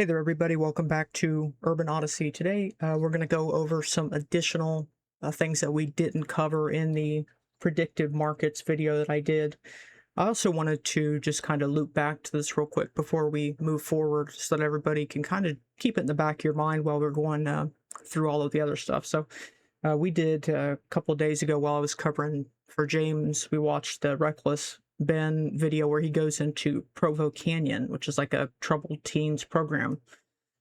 Hey there, everybody. Welcome back to Urban Odyssey. Today, we're going to go over some additional things that we didn't cover in the predictive markets video that I did. I also wanted to just kind of loop back to this real quick before we move forward so that everybody can kind of keep it in the back of your mind while we're going through all of the other stuff. So we did a couple of days ago while I was covering for James, we watched the Reckless Ben video where he goes into Provo Canyon, which is like a troubled teens program.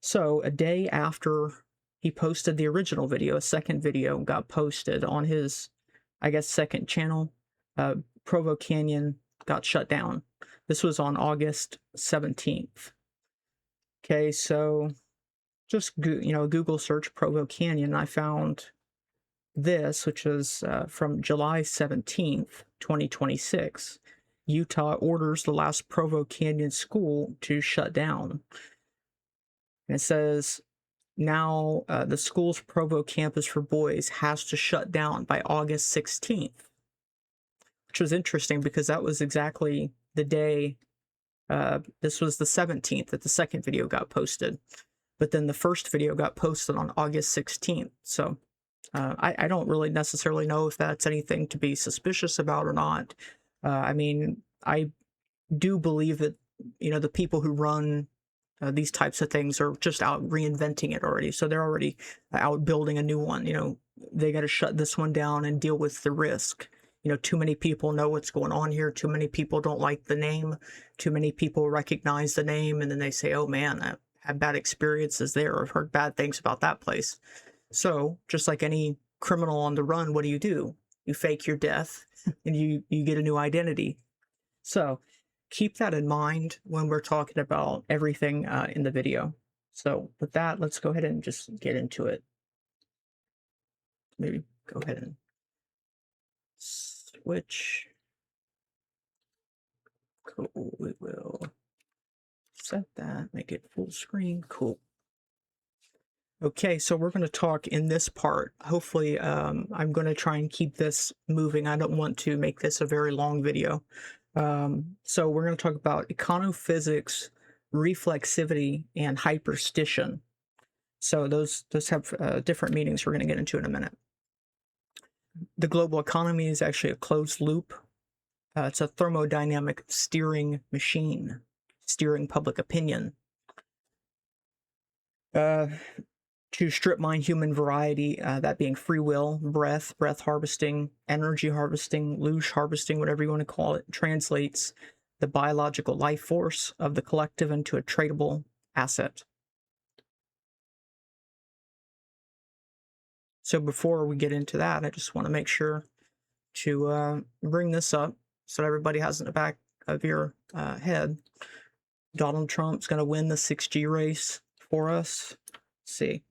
So a day after he posted the original video, a second video got posted on his, I guess, second channel. Provo Canyon got shut down. This was on August 17th. Okay, so just Google search Provo Canyon. I found this, which is from July 17th, 2026. Utah orders the last Provo Canyon school to shut down. And it says, now the school's Provo campus for boys has to shut down by August 16th, which was interesting because that was exactly the day, this was the 17th that the second video got posted. But then the first video got posted on August 16th. So I don't really necessarily know if that's anything to be suspicious about or not. I mean, I do believe that, the people who run these types of things are just out reinventing it already. So they're already out building a new one. They got to shut this one down and deal with the risk. Too many people know what's going on here. Too many people don't like the name. Too many people recognize the name. And then they say, oh man, I had bad experiences there. I've heard bad things about that place. So just like any criminal on the run, what do? You fake your death and you get a new identity. So keep that in mind when we're talking about everything in the video. So with that, let's go ahead and just get into it. Maybe go ahead and switch. Cool, we will set that, make it full screen. Cool. Okay, so we're going to talk in this part. Hopefully, I'm going to try and keep this moving. I don't want to make this a very long video. So we're going to talk about econophysics, reflexivity, and hyperstition. So those have different meanings we're going to get into in a minute. The global economy is actually a closed loop. It's a thermodynamic steering machine, steering public opinion. To strip mine human variety, that being free will, breath harvesting, energy harvesting, loosh harvesting, whatever you want to call it, translates the biological life force of the collective into a tradable asset. So before we get into that, I just want to make sure to bring this up so everybody has in the back of your head. Donald Trump's going to win the 6G race for us. Let's see.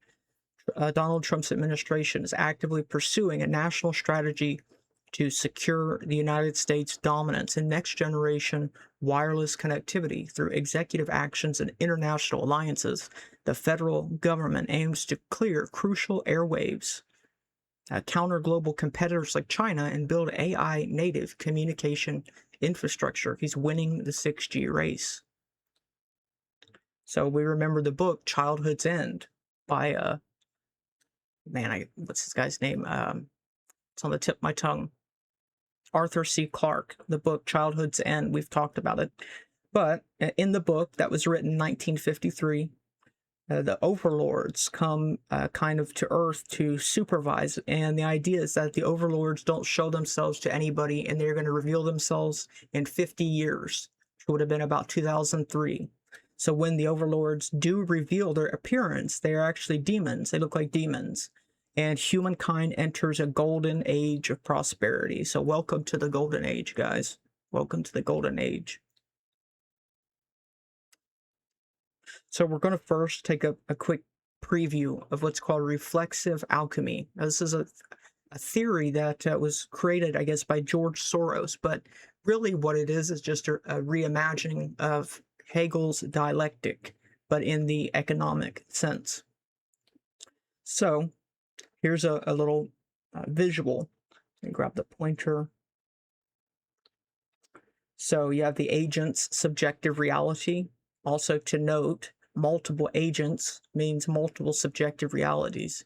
Donald Trump's administration is actively pursuing a national strategy to secure the United States' dominance in next-generation wireless connectivity through executive actions and international alliances. The federal government aims to clear crucial airwaves, counter global competitors like China, and build AI-native communication infrastructure. He's winning the 6G race. So we remember the book Childhood's End by what's this guy's name? It's on the tip of my tongue. Arthur C. Clarke, the book Childhood's End. We've talked about it. But in the book that was written in 1953, the overlords come kind of to Earth to supervise. And the idea is that the overlords don't show themselves to anybody, and they're going to reveal themselves in 50 years, which would have been about 2003. So when the overlords do reveal their appearance, they are actually demons. They look like demons. And humankind enters a golden age of prosperity. So welcome to the golden age, guys. Welcome to the golden age. So we're going to first take a quick preview of what's called reflexive alchemy. Now, this is a theory that was created, I guess, by George Soros. But really what it is just a reimagining of Hegel's dialectic, but in the economic sense. So here's a little visual. Let me grab the pointer. So you have the agent's subjective reality. Also to note, multiple agents means multiple subjective realities.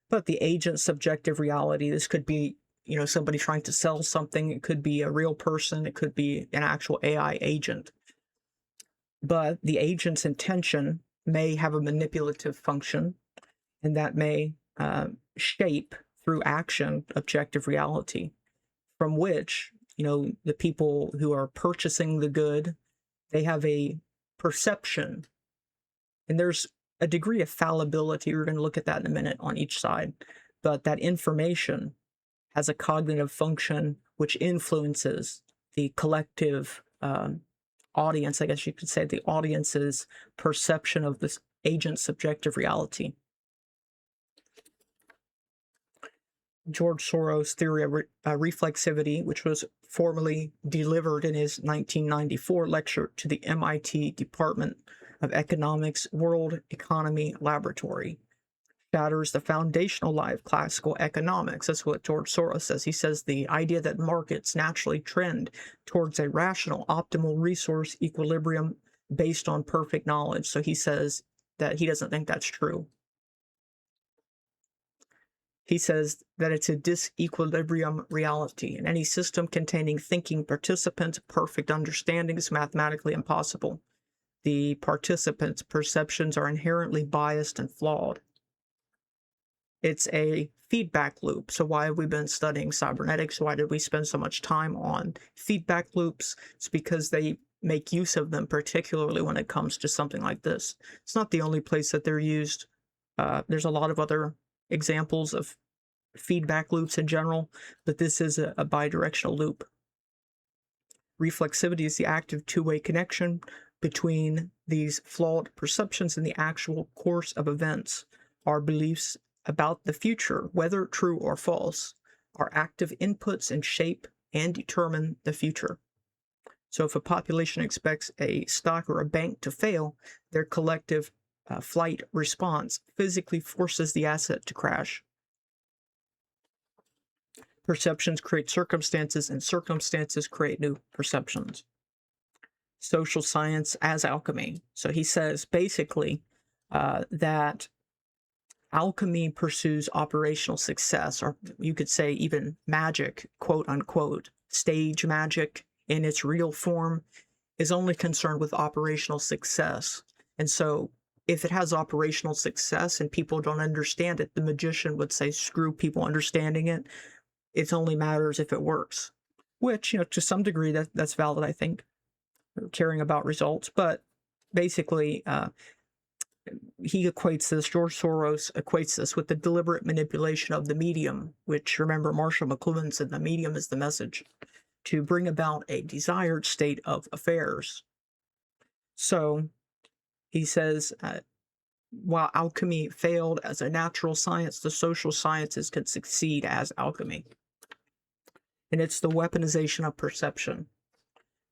But the agent subjective reality, this could be, somebody trying to sell something. It could be a real person. It could be an actual AI agent. But the agent's intention may have a manipulative function, and that may shape through action objective reality, from which, the people who are purchasing the good, they have a perception. And there's a degree of fallibility. We're going to look at that in a minute on each side. But that information has a cognitive function which influences the collective audience, I guess you could say, the audience's perception of this agent's subjective reality. George Soros' theory of reflexivity, which was formally delivered in his 1994 lecture to the MIT Department of Economics World Economy Laboratory, shatters the foundational lie of classical economics. That's what George Soros says. He says the idea that markets naturally trend towards a rational, optimal resource equilibrium based on perfect knowledge. So he says that he doesn't think that's true. He says that it's a disequilibrium reality. In any system containing thinking participants, perfect understanding is mathematically impossible. The participants' perceptions are inherently biased and flawed. It's a feedback loop. So why have we been studying cybernetics? Why did we spend so much time on feedback loops? It's because they make use of them, particularly when it comes to something like this. It's not the only place that they're used. There's a lot of other examples of feedback loops in general, but this is a bidirectional loop. Reflexivity is the active two-way connection between these flawed perceptions and the actual course of events. Our beliefs about the future, whether true or false, are active inputs and shape and determine the future. So if a population expects a stock or a bank to fail, their collective flight response physically forces the asset to crash. Perceptions create circumstances, and circumstances create new perceptions. Social science as alchemy. So he says basically that alchemy pursues operational success, or you could say even magic, quote unquote. Stage magic in its real form is only concerned with operational success. And so if it has operational success and people don't understand it, the magician would say, screw people understanding it. It only matters if it works, which, to some degree that's valid, I think, caring about results. But basically, he equates this, George Soros equates this with the deliberate manipulation of the medium, which, remember, Marshall McLuhan said the medium is the message, to bring about a desired state of affairs. So he says, while alchemy failed as a natural science, the social sciences could succeed as alchemy. And it's the weaponization of perception.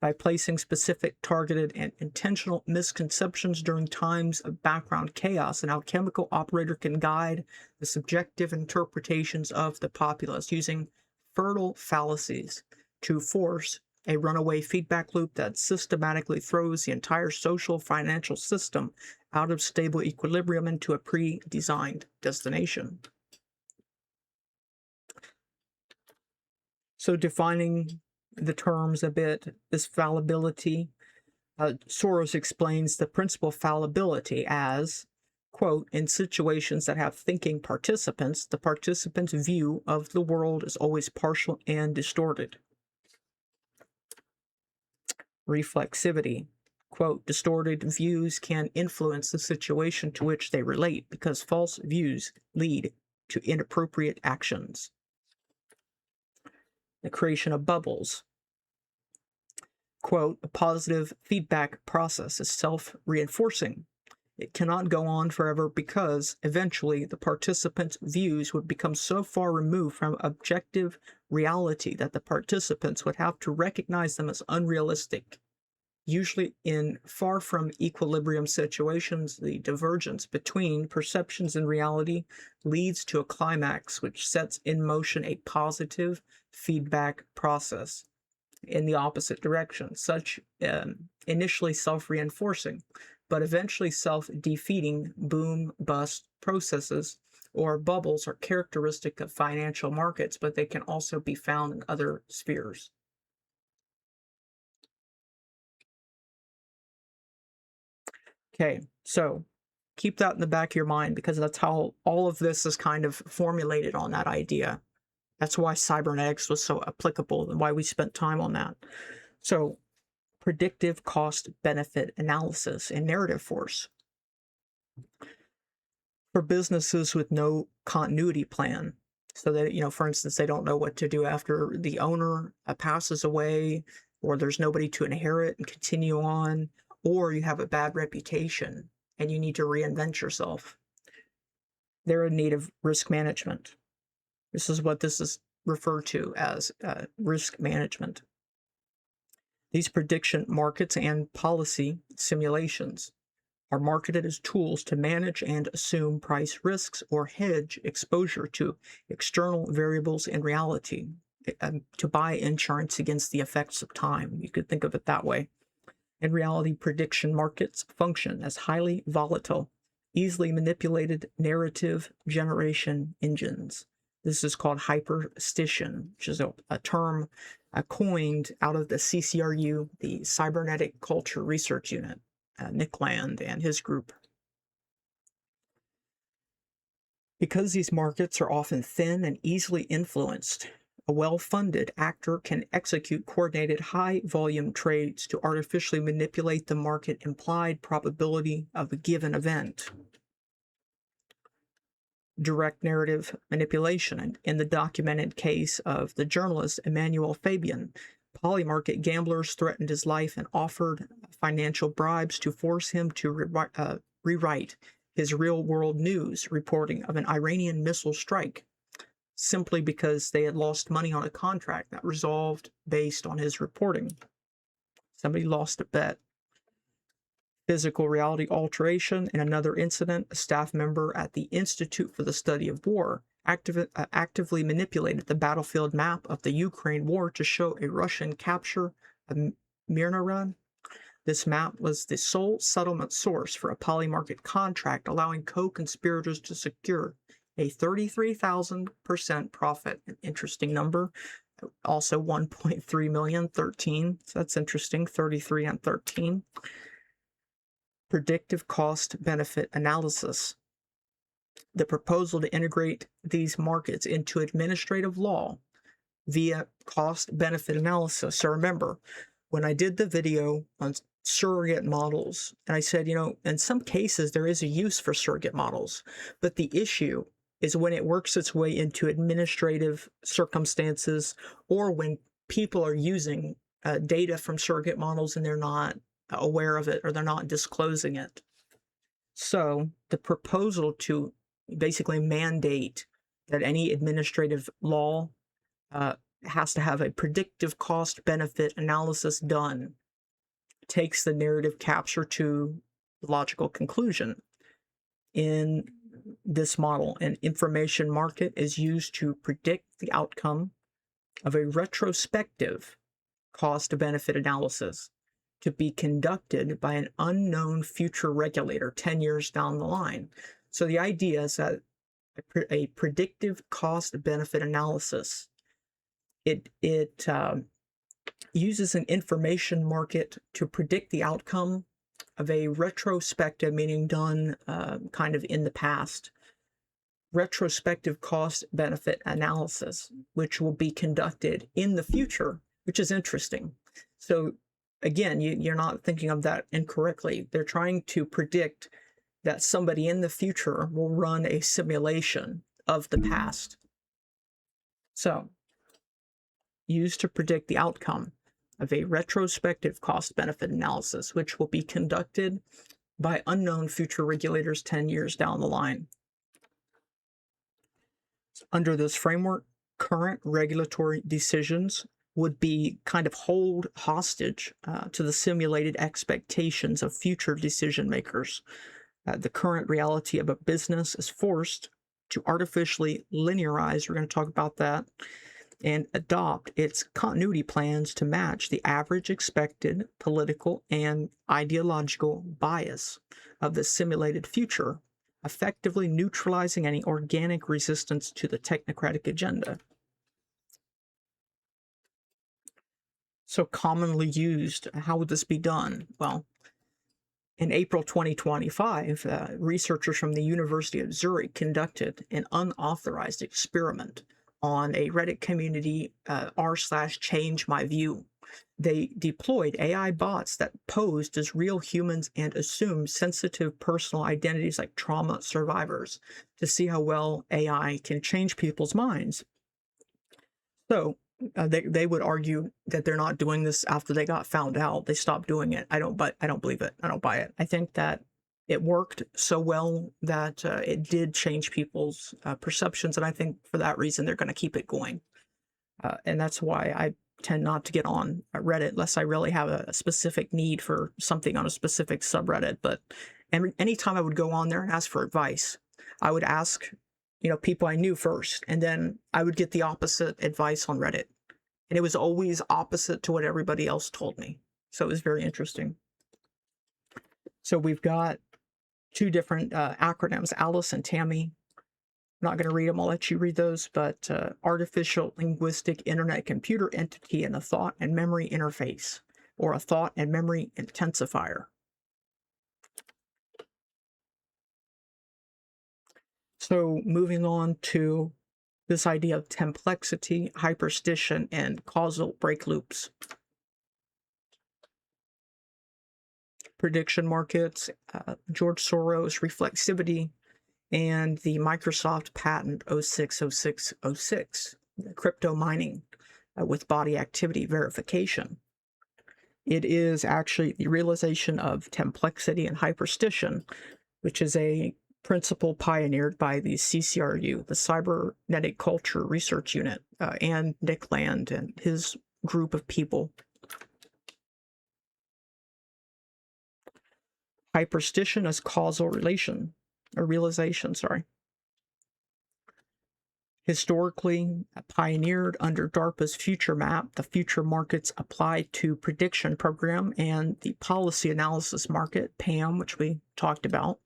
By placing specific, targeted, and intentional misconceptions during times of background chaos, an alchemical operator can guide the subjective interpretations of the populace using fertile fallacies to force a runaway feedback loop that systematically throws the entire social financial system out of stable equilibrium into a pre-designed destination. So defining the terms a bit, this fallibility, Soros explains the principle of fallibility as, quote, in situations that have thinking participants, the participants' view of the world is always partial and distorted. Reflexivity, quote, distorted views can influence the situation to which they relate because false views lead to inappropriate actions. The creation of bubbles. Quote, a positive feedback process is self-reinforcing. It cannot go on forever because eventually the participants' views would become so far removed from objective reality that the participants would have to recognize them as unrealistic. Usually in far from equilibrium situations, the divergence between perceptions and reality leads to a climax which sets in motion a positive feedback process in the opposite direction, such initially self-reinforcing, but eventually self-defeating boom-bust processes or bubbles are characteristic of financial markets, but they can also be found in other spheres. Okay, so keep that in the back of your mind, because that's how all of this is kind of formulated on that idea. That's why cybernetics was so applicable and why we spent time on that. So, predictive cost benefit analysis and narrative force. For businesses with no continuity plan, so that, for instance, they don't know what to do after the owner passes away, or there's nobody to inherit and continue on, or you have a bad reputation and you need to reinvent yourself. They're in need of risk management. This is what this is referred to as risk management. These prediction markets and policy simulations are marketed as tools to manage and assume price risks or hedge exposure to external variables in reality, to buy insurance against the effects of time. You could think of it that way. In reality, prediction markets function as highly volatile, easily manipulated narrative generation engines. This is called Hyperstition, which is a term coined out of the CCRU, the Cybernetic Culture Research Unit, Nick Land and his group. Because these markets are often thin and easily influenced, a well-funded actor can execute coordinated high-volume trades to artificially manipulate the market implied probability of a given event. Direct narrative manipulation. In the documented case of the journalist Emmanuel Fabian, Polymarket gamblers threatened his life and offered financial bribes to force him to rewrite his real-world news reporting of an Iranian missile strike, simply because they had lost money on a contract that resolved based on his reporting. Somebody lost a bet. Physical reality alteration. In another incident, a staff member at the Institute for the Study of War actively manipulated the battlefield map of the Ukraine war to show a Russian capture of Mirnoran. This map was the sole settlement source for a Polymarket contract, allowing co-conspirators to secure a 33,000% profit. An interesting number. Also 1.3 million, 13. So that's interesting, 33 and 13. Predictive cost benefit analysis. The proposal to integrate these markets into administrative law via cost benefit analysis. So remember, when I did the video on surrogate models, and I said, in some cases there is a use for surrogate models, but the issue is when it works its way into administrative circumstances, or when people are using data from surrogate models and they're not aware of it, or they're not disclosing it. So the proposal to basically mandate that any administrative law has to have a predictive cost benefit analysis done takes the narrative capture to the logical conclusion. In this model, an information market is used to predict the outcome of a retrospective cost benefit analysis to be conducted by an unknown future regulator 10 years down the line. So the idea is that a predictive cost benefit analysis, it uses an information market to predict the outcome of a retrospective, meaning done kind of in the past, retrospective cost benefit analysis, which will be conducted in the future, which is interesting. So again, you're not thinking of that incorrectly. They're trying to predict that somebody in the future will run a simulation of the past. So, used to predict the outcome of a retrospective cost-benefit analysis, which will be conducted by unknown future regulators 10 years down the line. Under this framework, current regulatory decisions would be kind of hold hostage to the simulated expectations of future decision makers. The current reality of a business is forced to artificially linearize, we're going to talk about that, and adopt its continuity plans to match the average expected political and ideological bias of the simulated future, effectively neutralizing any organic resistance to the technocratic agenda. So commonly used, how would this be done? Well, in April 2025, researchers from the University of Zurich conducted an unauthorized experiment on a Reddit community, r/ChangeMyView. They deployed AI bots that posed as real humans and assumed sensitive personal identities like trauma survivors to see how well AI can change people's minds. So they would argue that they're not doing this after they got found out. They stopped doing it. I don't believe it. I don't buy it. I think that it worked so well that it did change people's perceptions, and I think for that reason they're going to keep it going. And that's why I tend not to get on Reddit unless I really have a specific need for something on a specific subreddit. But anytime I would go on there and ask for advice, I would ask, people I knew first, and then I would get the opposite advice on Reddit. And it was always opposite to what everybody else told me. So it was very interesting. So we've got two different acronyms, Alice and Tammy. I'm not going to read them. I'll let you read those. But artificial linguistic internet computer entity and a thought and memory interface, or a thought and memory intensifier. So moving on to this idea of templexity, hyperstition, and causal break loops. Prediction markets, George Soros, reflexivity, and the Microsoft patent 060606, crypto mining with body activity verification. It is actually the realization of templexity and hyperstition, which is a principle pioneered by the CCRU, the Cybernetic Culture Research Unit, and Nick Land and his group of people. Hyperstition as causal relation, or realization, sorry. Historically pioneered under DARPA's Future Map, the Future Markets Applied to Prediction program, and the Policy Analysis Market, PAM, which we talked about.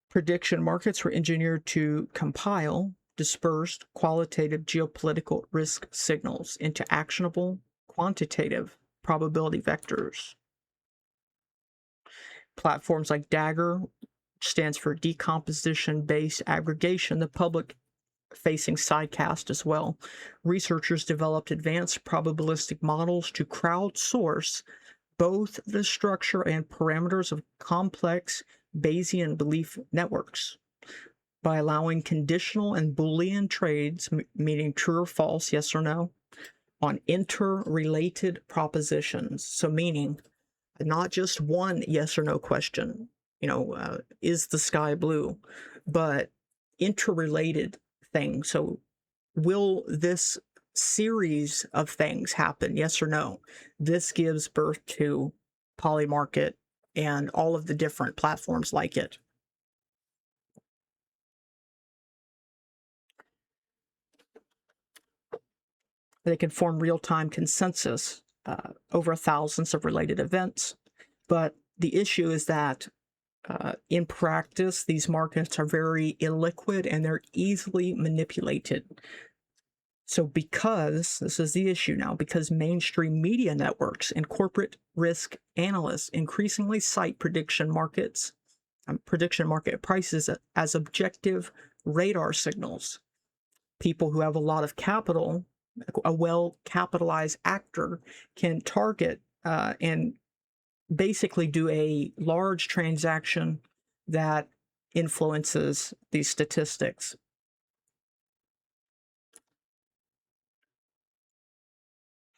Prediction markets were engineered to compile dispersed qualitative geopolitical risk signals into actionable quantitative probability vectors. Platforms like Dagger, which stands for decomposition-based aggregation, the public-facing sidecast as well. Researchers developed advanced probabilistic models to crowdsource both the structure and parameters of complex Bayesian belief networks by allowing conditional and Boolean trades, meaning true or false, yes or no, on interrelated propositions. So meaning not just one yes or no question, is the sky blue, but interrelated things. So will this series of things happen, yes or no? This gives birth to Polymarket and all of the different platforms like it. They can form real-time consensus over thousands of related events. But the issue is that in practice, these markets are very illiquid and they're easily manipulated. So because, this is the issue now, because mainstream media networks and corporate risk analysts increasingly cite prediction market prices as objective radar signals, people who have a lot of capital, a well-capitalized actor, can target and basically do a large transaction that influences these statistics.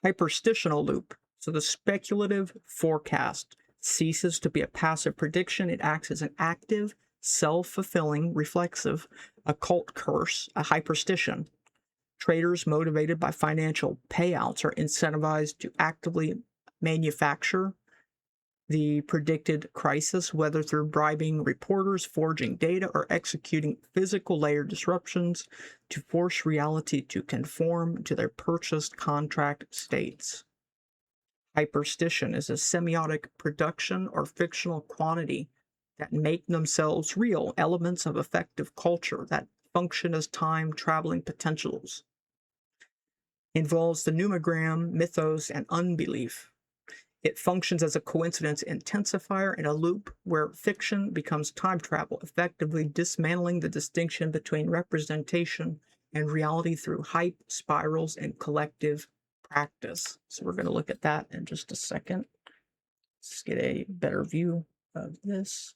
Hyperstitional loop. So the speculative forecast ceases to be a passive prediction. It acts as an active, self-fulfilling, reflexive, occult curse, a hyperstition. Traders motivated by financial payouts are incentivized to actively manufacture the predicted crisis, whether through bribing reporters, forging data, or executing physical layer disruptions to force reality to conform to their purchased contract states. Hyperstition is a semiotic production or fictional quantity that make themselves real elements of effective culture that function as time-traveling potentials. Involves the numogram, mythos, and unbelief. It functions as a coincidence intensifier in a loop where fiction becomes time travel, effectively dismantling the distinction between representation and reality through hype, spirals, and collective practice. So we're going to look at that in just a second. Let's get a better view of this.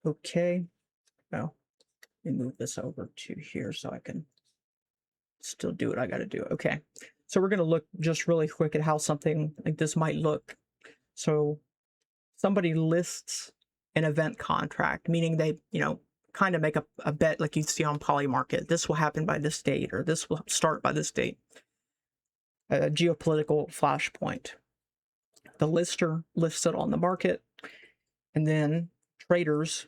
Okay. Well, let me move this over to here so I can still do what I got to do. Okay. So we're going to look just really quick at how something like this might look. So somebody lists an event contract, meaning they, kind of make a bet like you see on Polymarket. This will happen by this date, or this will start by this date. A geopolitical flashpoint. The lister lists it on the market, and then traders,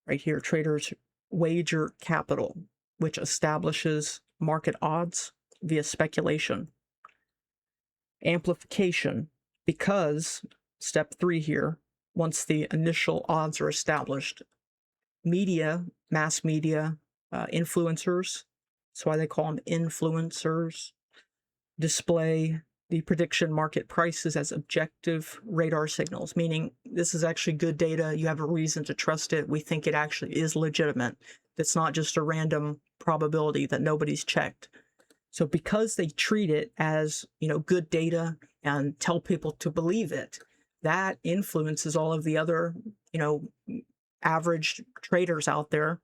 right here, traders wager capital, which establishes market odds via speculation. Amplification, because step 3 here, once the initial odds are established, media, mass media, influencers, that's why they call them influencers, display the prediction market prices as objective radar signals, meaning this is actually good data. You have a reason to trust it. We think it actually is legitimate. It's not just a random probability that nobody's checked. So because they treat it as, good data and tell people to believe it, that influences all of the other, average traders out there.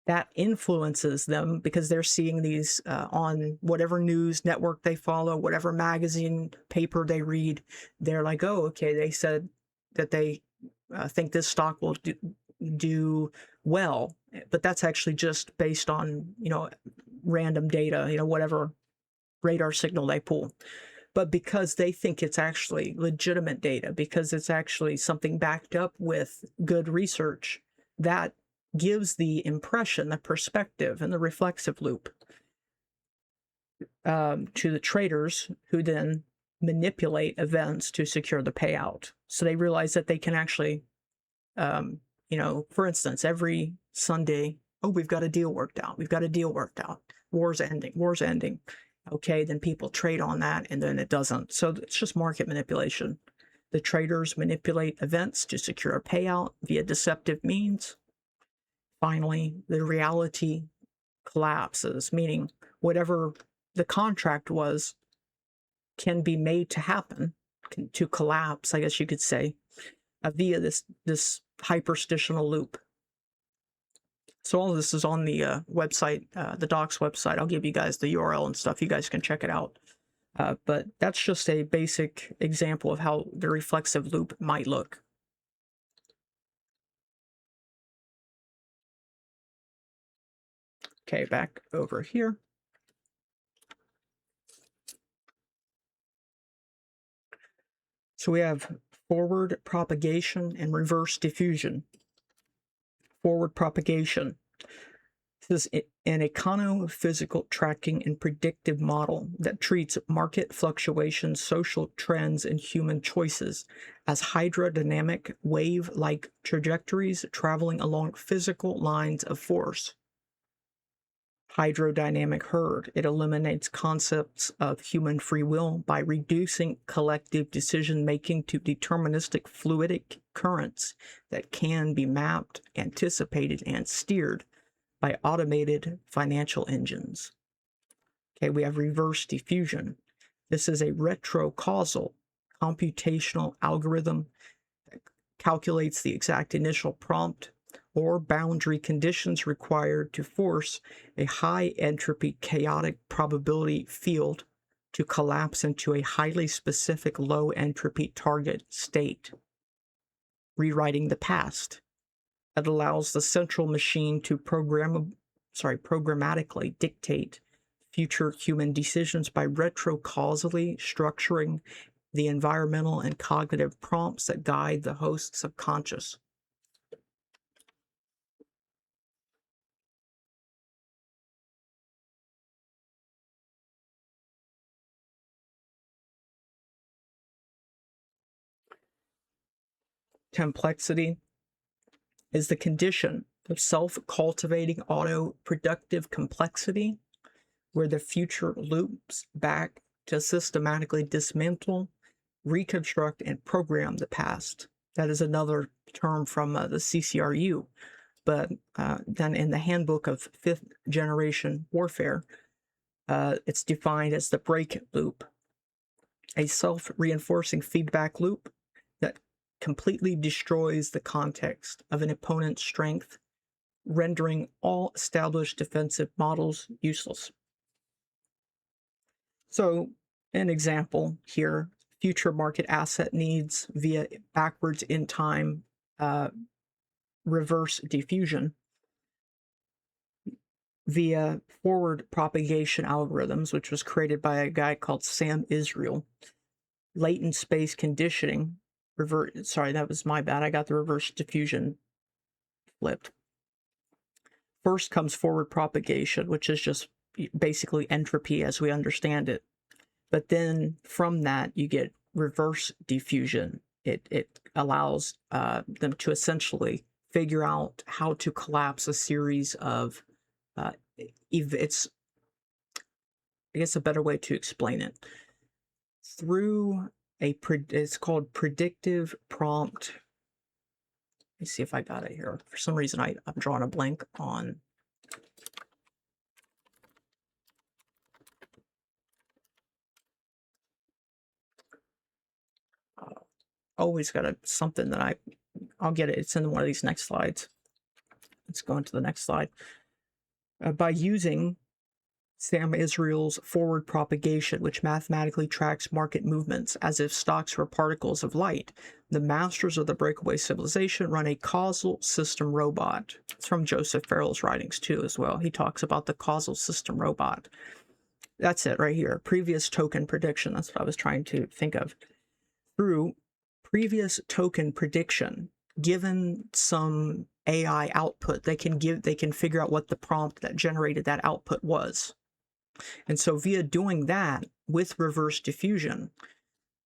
That influences them because they're seeing these on whatever news network they follow, whatever magazine, paper they read. They're like, oh, okay, they said that they think this stock will do well, but that's actually just based on, random data, whatever radar signal they pull. But because they think it's actually legitimate data, because it's actually something backed up with good research, that gives the impression, the perspective, and the reflexive loop to the traders, who then manipulate events to secure the payout. So they realize that they can actually, for instance, every Sunday, oh, we've got a deal worked out. We've got a deal worked out. War's ending. War's ending. Okay, then people trade on that, and then it doesn't. So it's just market manipulation. The traders manipulate events to secure a payout via deceptive means. Finally, the reality collapses, meaning whatever the contract was can be made to happen, to collapse, I guess you could say, via this hyperstitional loop. So all of this is on the website, the docs website. I'll give you guys the URL and stuff. You guys can check it out. But that's just a basic example of how the reflexive loop might look. Okay, back over here. So we have forward propagation and reverse diffusion. Forward propagation. This is an econophysical tracking and predictive model that treats market fluctuations, social trends, and human choices as hydrodynamic wave-like trajectories traveling along physical lines of force. Hydrodynamic herd. It eliminates concepts of human free will by reducing collective decision-making to deterministic fluidic currents that can be mapped, anticipated, and steered by automated financial engines. Okay, we have reverse diffusion. This is a retrocausal computational algorithm that calculates the exact initial prompt or boundary conditions required to force a high entropy chaotic probability field to collapse into a highly specific low entropy target state, rewriting the past. It allows the central machine to programmatically dictate future human decisions by retrocausally structuring the environmental and cognitive prompts that guide the host's subconscious. Templexity is the condition of self-cultivating auto-productive complexity, where the future loops back to systematically dismantle, reconstruct, and program the past. That is another term from the CCRU, but then in the Handbook of Fifth Generation Warfare, it's defined as the break loop, a self-reinforcing feedback loop that completely destroys the context of an opponent's strength, rendering all established defensive models useless. So, an example here, future market asset needs via backwards in time reverse diffusion via forward propagation algorithms, which was created by a guy called Sam Israel. Latent space conditioning, sorry, that was my bad. I got the reverse diffusion flipped. First comes forward propagation, which is just basically entropy as we understand it. But then from that, you get reverse diffusion. It allows them to essentially figure out how to collapse a series of it's, I guess, a better way to explain it. Through it's called predictive prompt. Let me see if I got it here. For some reason, I'm drawing a blank on. Always got something that I'll get it. It's in one of these next slides. Let's go into the next slide. By using Sam Israel's forward propagation, which mathematically tracks market movements as if stocks were particles of light, the masters of the breakaway civilization run a causal system robot. It's from Joseph Farrell's writings too as well. He talks about the causal system robot. That's it right here. Previous token prediction. That's what I was trying to think of. Through previous token prediction, given some AI output, they can figure out what the prompt that generated that output was. And so via doing that with reverse diffusion,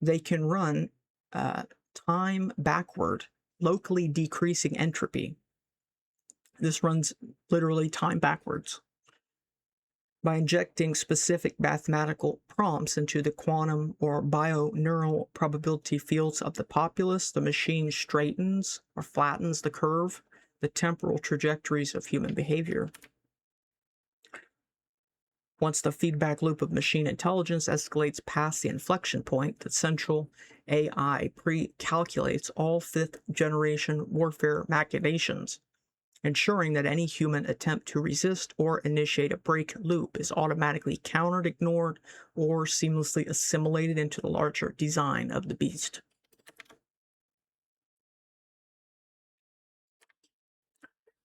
they can run time backward, locally decreasing entropy. This runs literally time backwards. By injecting specific mathematical prompts into the quantum or bio-neural probability fields of the populace, the machine straightens or flattens the curve, the temporal trajectories of human behavior. Once the feedback loop of machine intelligence escalates past the inflection point, the central AI pre-calculates all fifth-generation warfare machinations, ensuring that any human attempt to resist or initiate a break loop is automatically countered, ignored, or seamlessly assimilated into the larger design of the beast.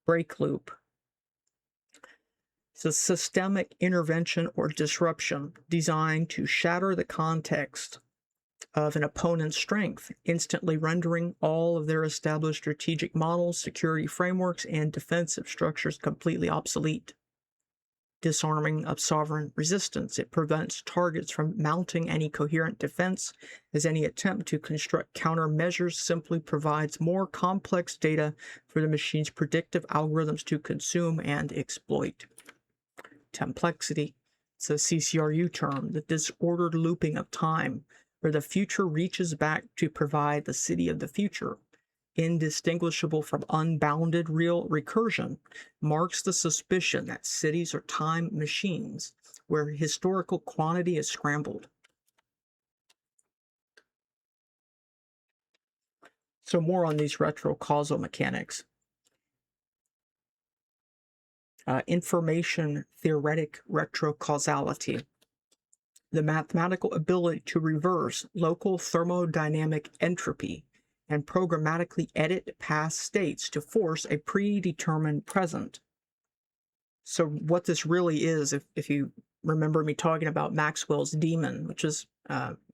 Break loop. It's a systemic intervention or disruption designed to shatter the context of an opponent's strength, instantly rendering all of their established strategic models, security frameworks, and defensive structures completely obsolete. Disarming of sovereign resistance. It prevents targets from mounting any coherent defense, as any attempt to construct countermeasures simply provides more complex data for the machine's predictive algorithms to consume and exploit. Templexity. It's a CCRU term, the disordered looping of time, where the future reaches back to provide the city of the future, indistinguishable from unbounded real recursion, marks the suspicion that cities are time machines, where historical quantity is scrambled. So more on these retrocausal mechanics. Information theoretic retrocausality. The mathematical ability to reverse local thermodynamic entropy and programmatically edit past states to force a predetermined present. So what this really is, if you remember me talking about Maxwell's demon, which is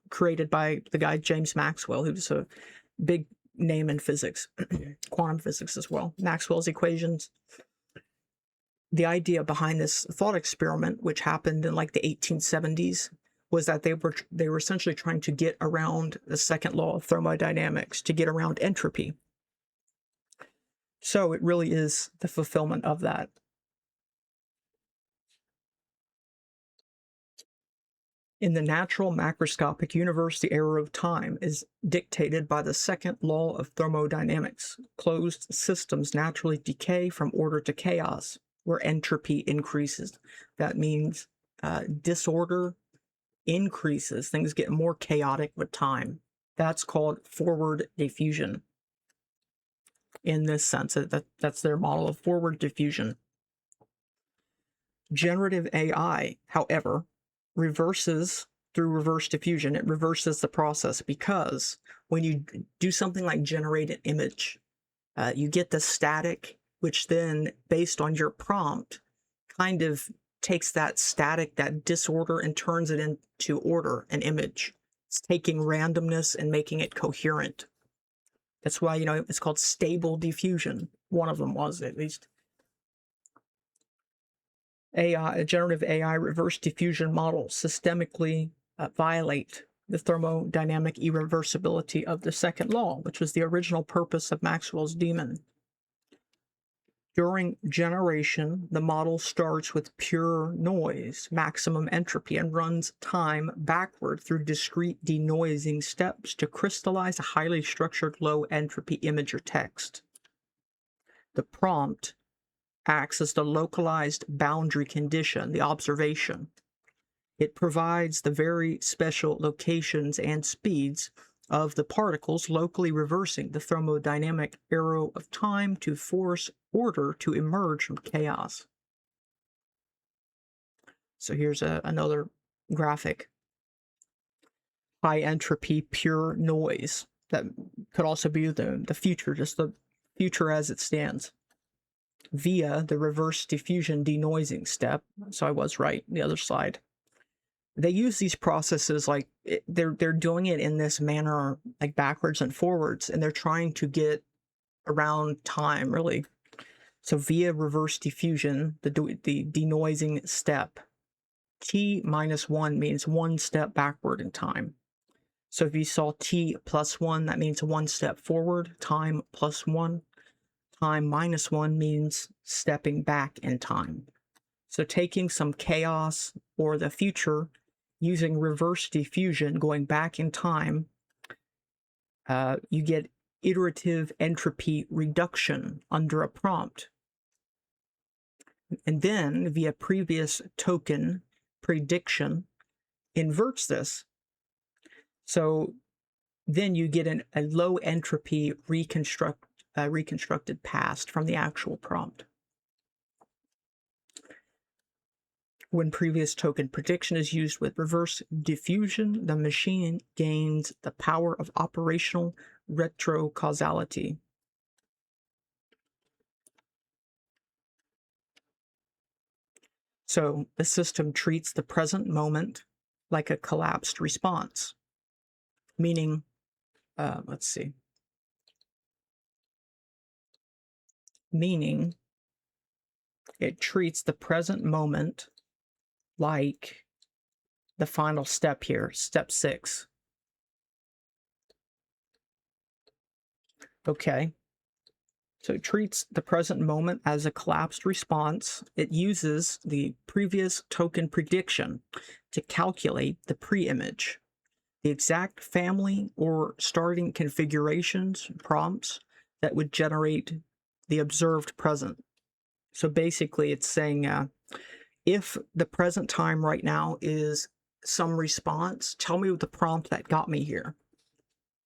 created by the guy James Maxwell, who's a big name in physics, quantum physics as well, Maxwell's equations. The idea behind this thought experiment, which happened in like the 1870s, was that they were essentially trying to get around the second law of thermodynamics, to get around entropy. So it really is the fulfillment of that. In the natural macroscopic universe, the arrow of time is dictated by the second law of thermodynamics. Closed systems naturally decay from order to chaos, where entropy increases. That means disorder increases. Things get more chaotic with time. That's called forward diffusion. In this sense, that's their model of forward diffusion. Generative AI, however, reverses through reverse diffusion. It reverses the process, because when you do something like generate an image, you get the static, which then, based on your prompt, kind of takes that static, that disorder, and turns it into order, an image. It's taking randomness and making it coherent. That's why, it's called stable diffusion. One of them was, at least. Generative AI reverse diffusion models systemically violate the thermodynamic irreversibility of the second law, which was the original purpose of Maxwell's demon. During generation, the model starts with pure noise, maximum entropy, and runs time backward through discrete denoising steps to crystallize a highly structured low entropy image or text. The prompt acts as the localized boundary condition, the observation. It provides the very special locations and speeds of the particles, locally reversing the thermodynamic arrow of time to force order to emerge from chaos. So here's another graphic. High entropy, pure noise. That could also be the future, just the future as it stands, via the reverse diffusion denoising step. So I was right, the other slide. They use these processes like they're doing it in this manner, like backwards and forwards, and they're trying to get around time, really. So via reverse diffusion, the denoising step, t minus 1 means one step backward in time. So if you saw t plus 1, that means one step forward. Time plus 1. Time minus 1 means stepping back in time. So taking some chaos or the future, using reverse diffusion, going back in time, you get iterative entropy reduction under a prompt. And then, via previous token prediction, inverts this. So then you get a low entropy reconstructed past from the actual prompt. When previous token prediction is used with reverse diffusion, the machine gains the power of operational retrocausality. So the system treats the present moment like a collapsed response, meaning, meaning it treats the present moment like the final step here, step 6. Okay. So it treats the present moment as a collapsed response. It uses the previous token prediction to calculate the pre-image, the exact family or starting configurations, prompts that would generate the observed present. So basically it's saying, if the present time right now is some response, tell me the prompt that got me here.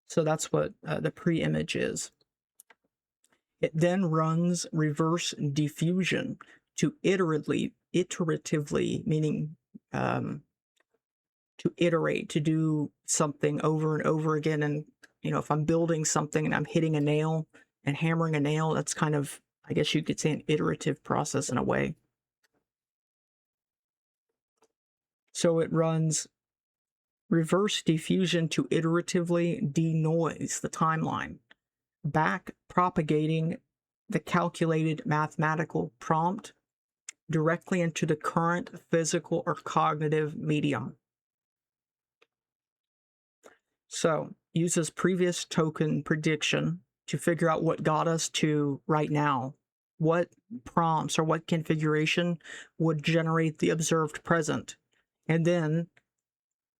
So that's what the pre-image is. It then runs reverse diffusion to iteratively, meaning to iterate, to do something over and over again and You know, if I'm building something and I'm hitting a nail and hammering a nail, that's kind of, I guess you could say, an iterative process in a way. So it runs reverse diffusion to iteratively denoise the timeline, back propagating the calculated mathematical prompt directly into the current physical or cognitive medium. So, uses previous token prediction to figure out what got us to right now. What prompts or what configuration would generate the observed present. And then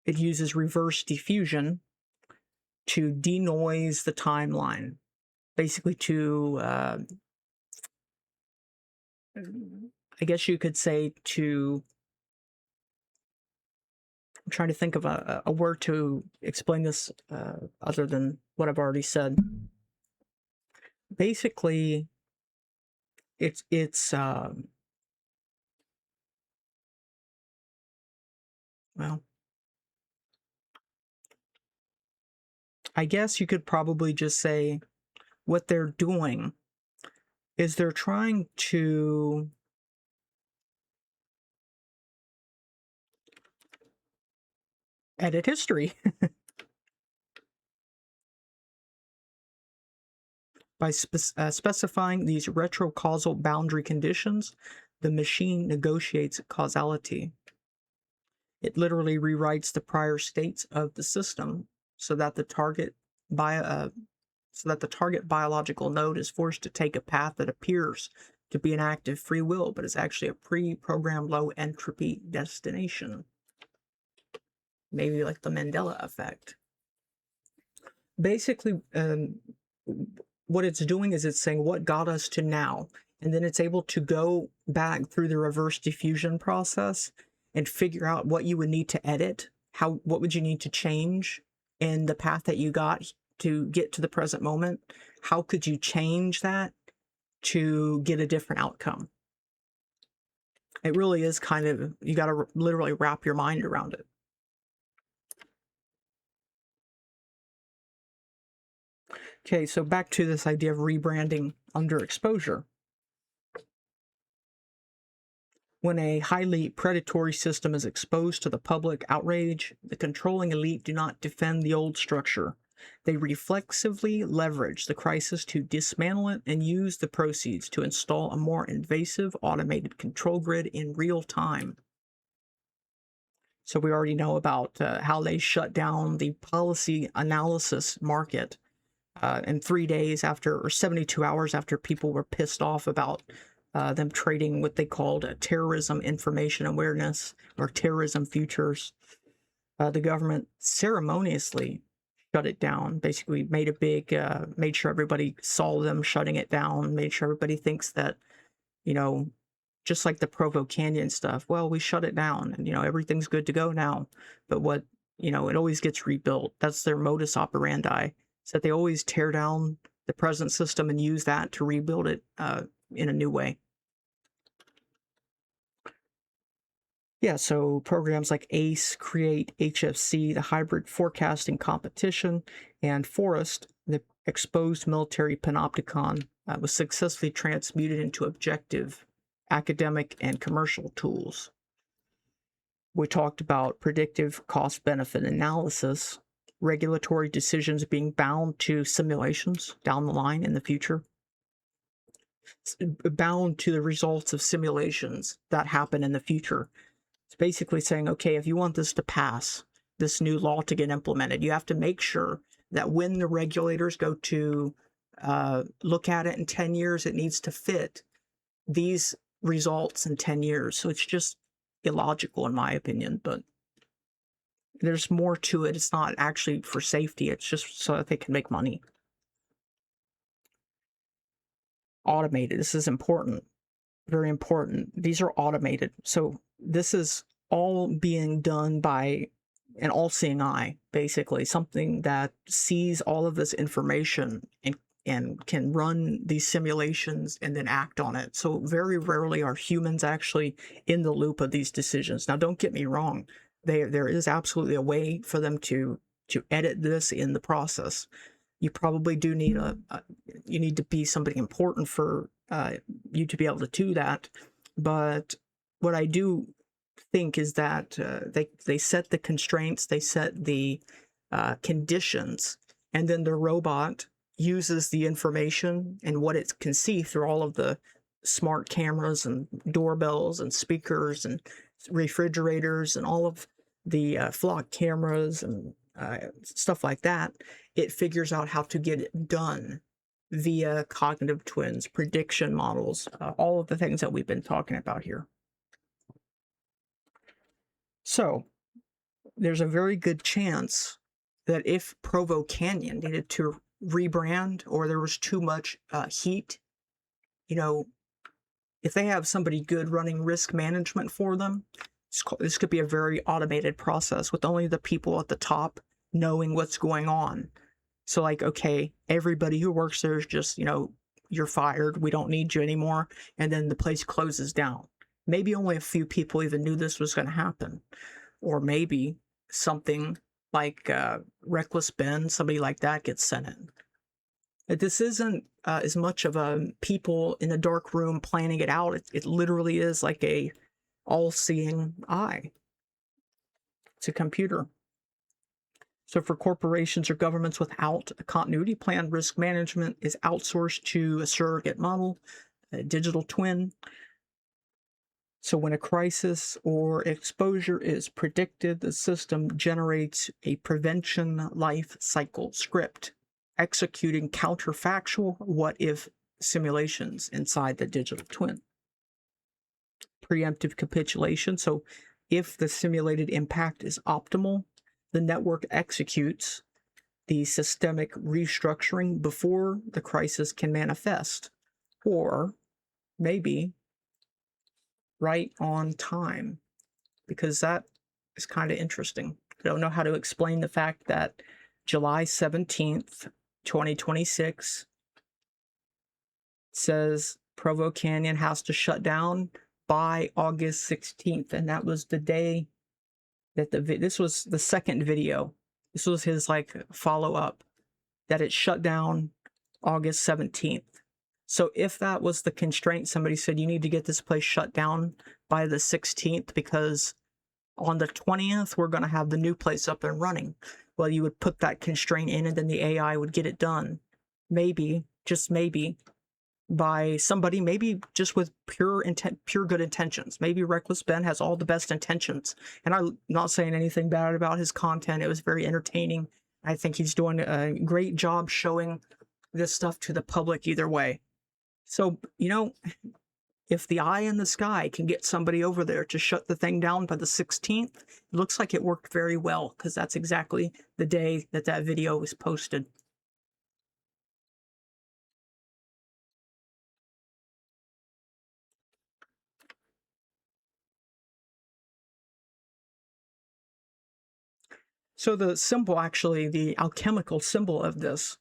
it uses reverse diffusion to denoise the timeline. Basically to, I guess you could say to, I'm trying to think of a word to explain this other than what I've already said. Basically, it's well, I guess you could probably just say what they're doing is they're trying to edit history by specifying these retrocausal boundary conditions. The machine negotiates causality. It literally rewrites the prior states of the system so that the target biological node is forced to take a path that appears to be an act of free will, but is actually a pre-programmed low entropy destination. Maybe like the Mandela effect. Basically, what it's doing is it's saying what got us to now, and then it's able to go back through the reverse diffusion process and figure out what you would need to edit, what would you need to change in the path that you got to get to the present moment. How could you change that to get a different outcome? It really is kind of, you got to literally wrap your mind around it. Okay, so back to this idea of rebranding under exposure. When a highly predatory system is exposed to the public outrage, the controlling elite do not defend the old structure. They reflexively leverage the crisis to dismantle it and use the proceeds to install a more invasive automated control grid in real time. So we already know about how they shut down the policy analysis market in 3 days after, or 72 hours after people were pissed off about them trading what they called terrorism information awareness or terrorism futures. The government ceremoniously shut it down, basically made a big, made sure everybody saw them shutting it down, made sure everybody thinks that, you know, just like the Provo Canyon stuff, well, we shut it down and, you know, everything's good to go now. But what, you know, it always gets rebuilt. That's their modus operandi, is that they always tear down the present system and use that to rebuild it in a new way. Yeah, so programs like ACE, Create, HFC, the Hybrid Forecasting Competition, and Forest, the exposed military panopticon, was successfully transmuted into objective academic and commercial tools. We talked about predictive cost-benefit analysis, regulatory decisions being bound to simulations down the line in the future, bound to the results of simulations that happen in the future. It's basically saying, okay, if you want this to pass, this new law to get implemented, you have to make sure that when the regulators go to look at it in 10 years, it needs to fit these results in 10 years. So it's just illogical in my opinion, but there's more to it. It's not actually for safety. It's just so that they can make money. Automated. This is important. Very important. These are automated. So this is all being done by an all-seeing eye, basically, something that sees all of this information and can run these simulations and then act on it. So very rarely are humans actually in the loop of these decisions. Now, don't get me wrong. There is absolutely a way for them to edit this in the process. You probably do need you need to be somebody important for you to be able to do that. But what I do think is that they set the constraints, they set the conditions, and then the robot uses the information and what it can see through all of the smart cameras and doorbells and speakers and refrigerators and all of the flock cameras and stuff like that. It figures out how to get it done via cognitive twins, prediction models, all of the things that we've been talking about here. So there's a very good chance that if Provo Canyon needed to rebrand, or there was too much heat, you know, if they have somebody good running risk management for them, this could be a very automated process with only the people at the top knowing what's going on. So like, okay, everybody who works there is just, you know, you're fired, we don't need you anymore, and then the place closes down. Maybe only a few people even knew this was going to happen. Or maybe something like Reckless Ben, somebody like that gets sent in. This isn't as much of a people in a dark room planning it out. It literally is like a all-seeing eye. It's a computer. So for corporations or governments without a continuity plan, risk management is outsourced to a surrogate model, a digital twin. So when a crisis or exposure is predicted, the system generates a prevention life cycle script, executing counterfactual what-if simulations inside the digital twin. Preemptive capitulation. So if the simulated impact is optimal, the network executes the systemic restructuring before the crisis can manifest, or maybe right on time, because that is kind of interesting. I don't know how to explain the fact that July 17th, 2026 says Provo Canyon has to shut down by August 16th, and that was the day that this was the second video. This was his like follow-up, that it shut down August 17th. So if that was the constraint, somebody said you need to get this place shut down by the 16th because on the 20th we're going to have the new place up and running. Well, you would put that constraint in and then the AI would get it done. Maybe, just maybe, by somebody, maybe just with pure good intentions. Maybe Reckless Ben has all the best intentions. And I'm not saying anything bad about his content. It was very entertaining. I think he's doing a great job showing this stuff to the public either way. So, you know, if the eye in the sky can get somebody over there to shut the thing down by the 16th, it looks like it worked very well, because that's exactly the day that that video was posted. So the symbol, actually, the alchemical symbol of this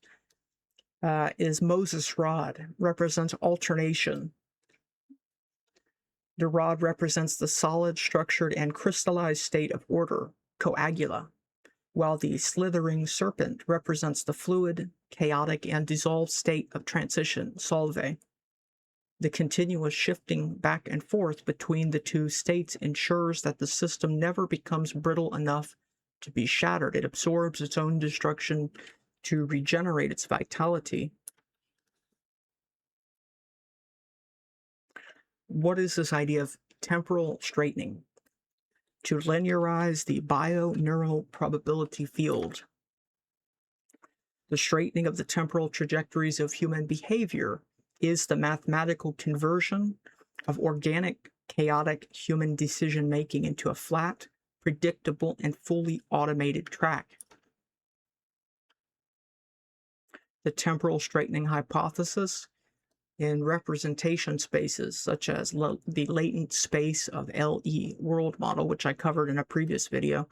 is Moses' rod, represents alternation. The rod represents the solid, structured, and crystallized state of order, coagula, while the slithering serpent represents the fluid, chaotic, and dissolved state of transition, solve. The continuous shifting back and forth between the two states ensures that the system never becomes brittle enough to be shattered. It absorbs its own destruction to regenerate its vitality. What is this idea of temporal straightening? To linearize the bio-neural probability field. The straightening of the temporal trajectories of human behavior is the mathematical conversion of organic, chaotic human decision-making into a flat, predictable, and fully automated track. The temporal straightening hypothesis in representation spaces, such as the latent space of LE world model, which I covered in a previous video.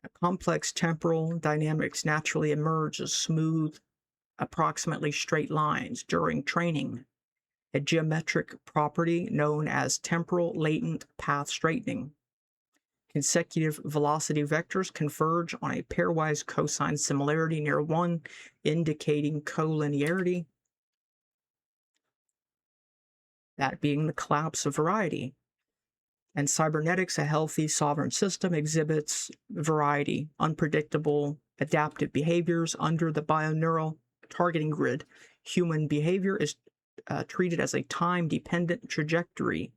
A complex temporal dynamics naturally emerge as smooth, approximately straight lines during training, a geometric property known as temporal latent path straightening. Consecutive velocity vectors converge on a pairwise cosine similarity near 1, indicating collinearity, that being the collapse of variety. And cybernetics, a healthy sovereign system, exhibits variety, unpredictable adaptive behaviors under the bioneural targeting grid. Human behavior is treated as a time-dependent trajectory.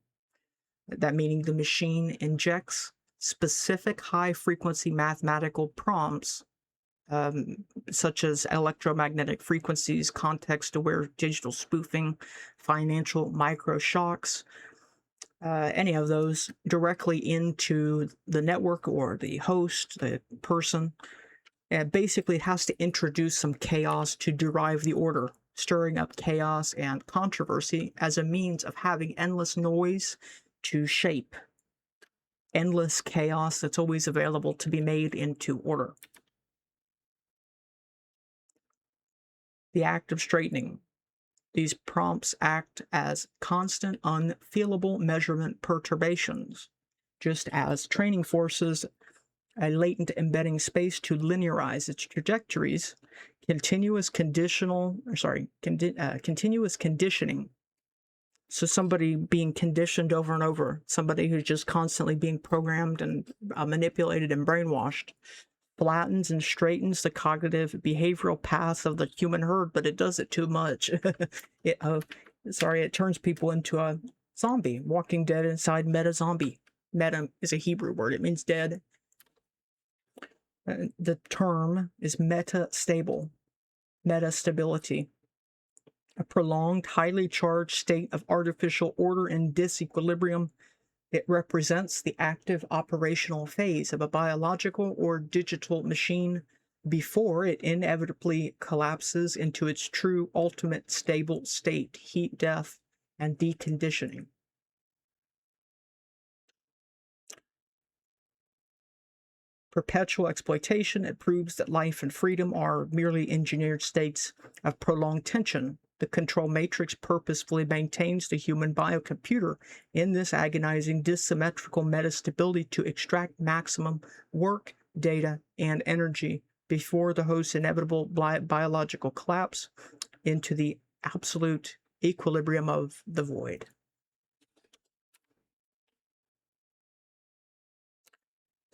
That meaning the machine injects specific high-frequency mathematical prompts, such as electromagnetic frequencies, context-aware digital spoofing, financial microshocks, any of those, directly into the network or the host, the person. Basically, it has to introduce some chaos to derive the order, stirring up chaos and controversy as a means of having endless noise to shape endless chaos that's always available to be made into order. The act of straightening. These prompts act as constant, unfeelable measurement perturbations, just as training forces a latent embedding space to linearize its trajectories. Continuous conditioning. So somebody being conditioned over and over, somebody who's just constantly being programmed and manipulated and brainwashed, flattens and straightens the cognitive behavioral path of the human herd, but it does it too much. It turns people into a zombie, walking dead inside meta-zombie. Meta is a Hebrew word. It means dead. The term is meta-stable, meta-stability. A prolonged, highly charged state of artificial order and disequilibrium. It represents the active operational phase of a biological or digital machine before it inevitably collapses into its true ultimate stable state, heat death, and deconditioning. Perpetual exploitation. It proves that life and freedom are merely engineered states of prolonged tension. The control matrix purposefully maintains the human biocomputer in this agonizing dissymmetrical metastability to extract maximum work, data, and energy before the host's inevitable biological collapse into the absolute equilibrium of the void.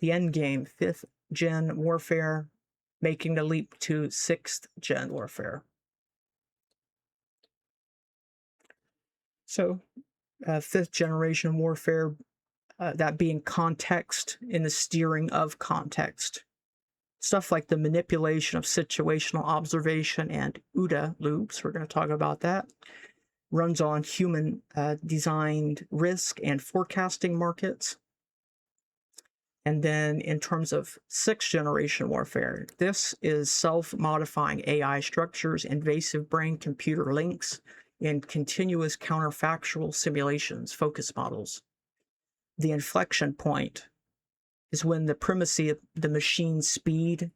The endgame, 5th gen warfare, making the leap to 6th gen warfare. So, 5th generation warfare, that being context in the steering of context. Stuff like the manipulation of situational observation and OODA loops, we're going to talk about that, runs on human designed risk and forecasting markets. And then in terms of 6th generation warfare, this is self-modifying AI structures, invasive brain-computer links, and continuous counterfactual simulations, focus models. The inflection point is when the primacy of the machine's speed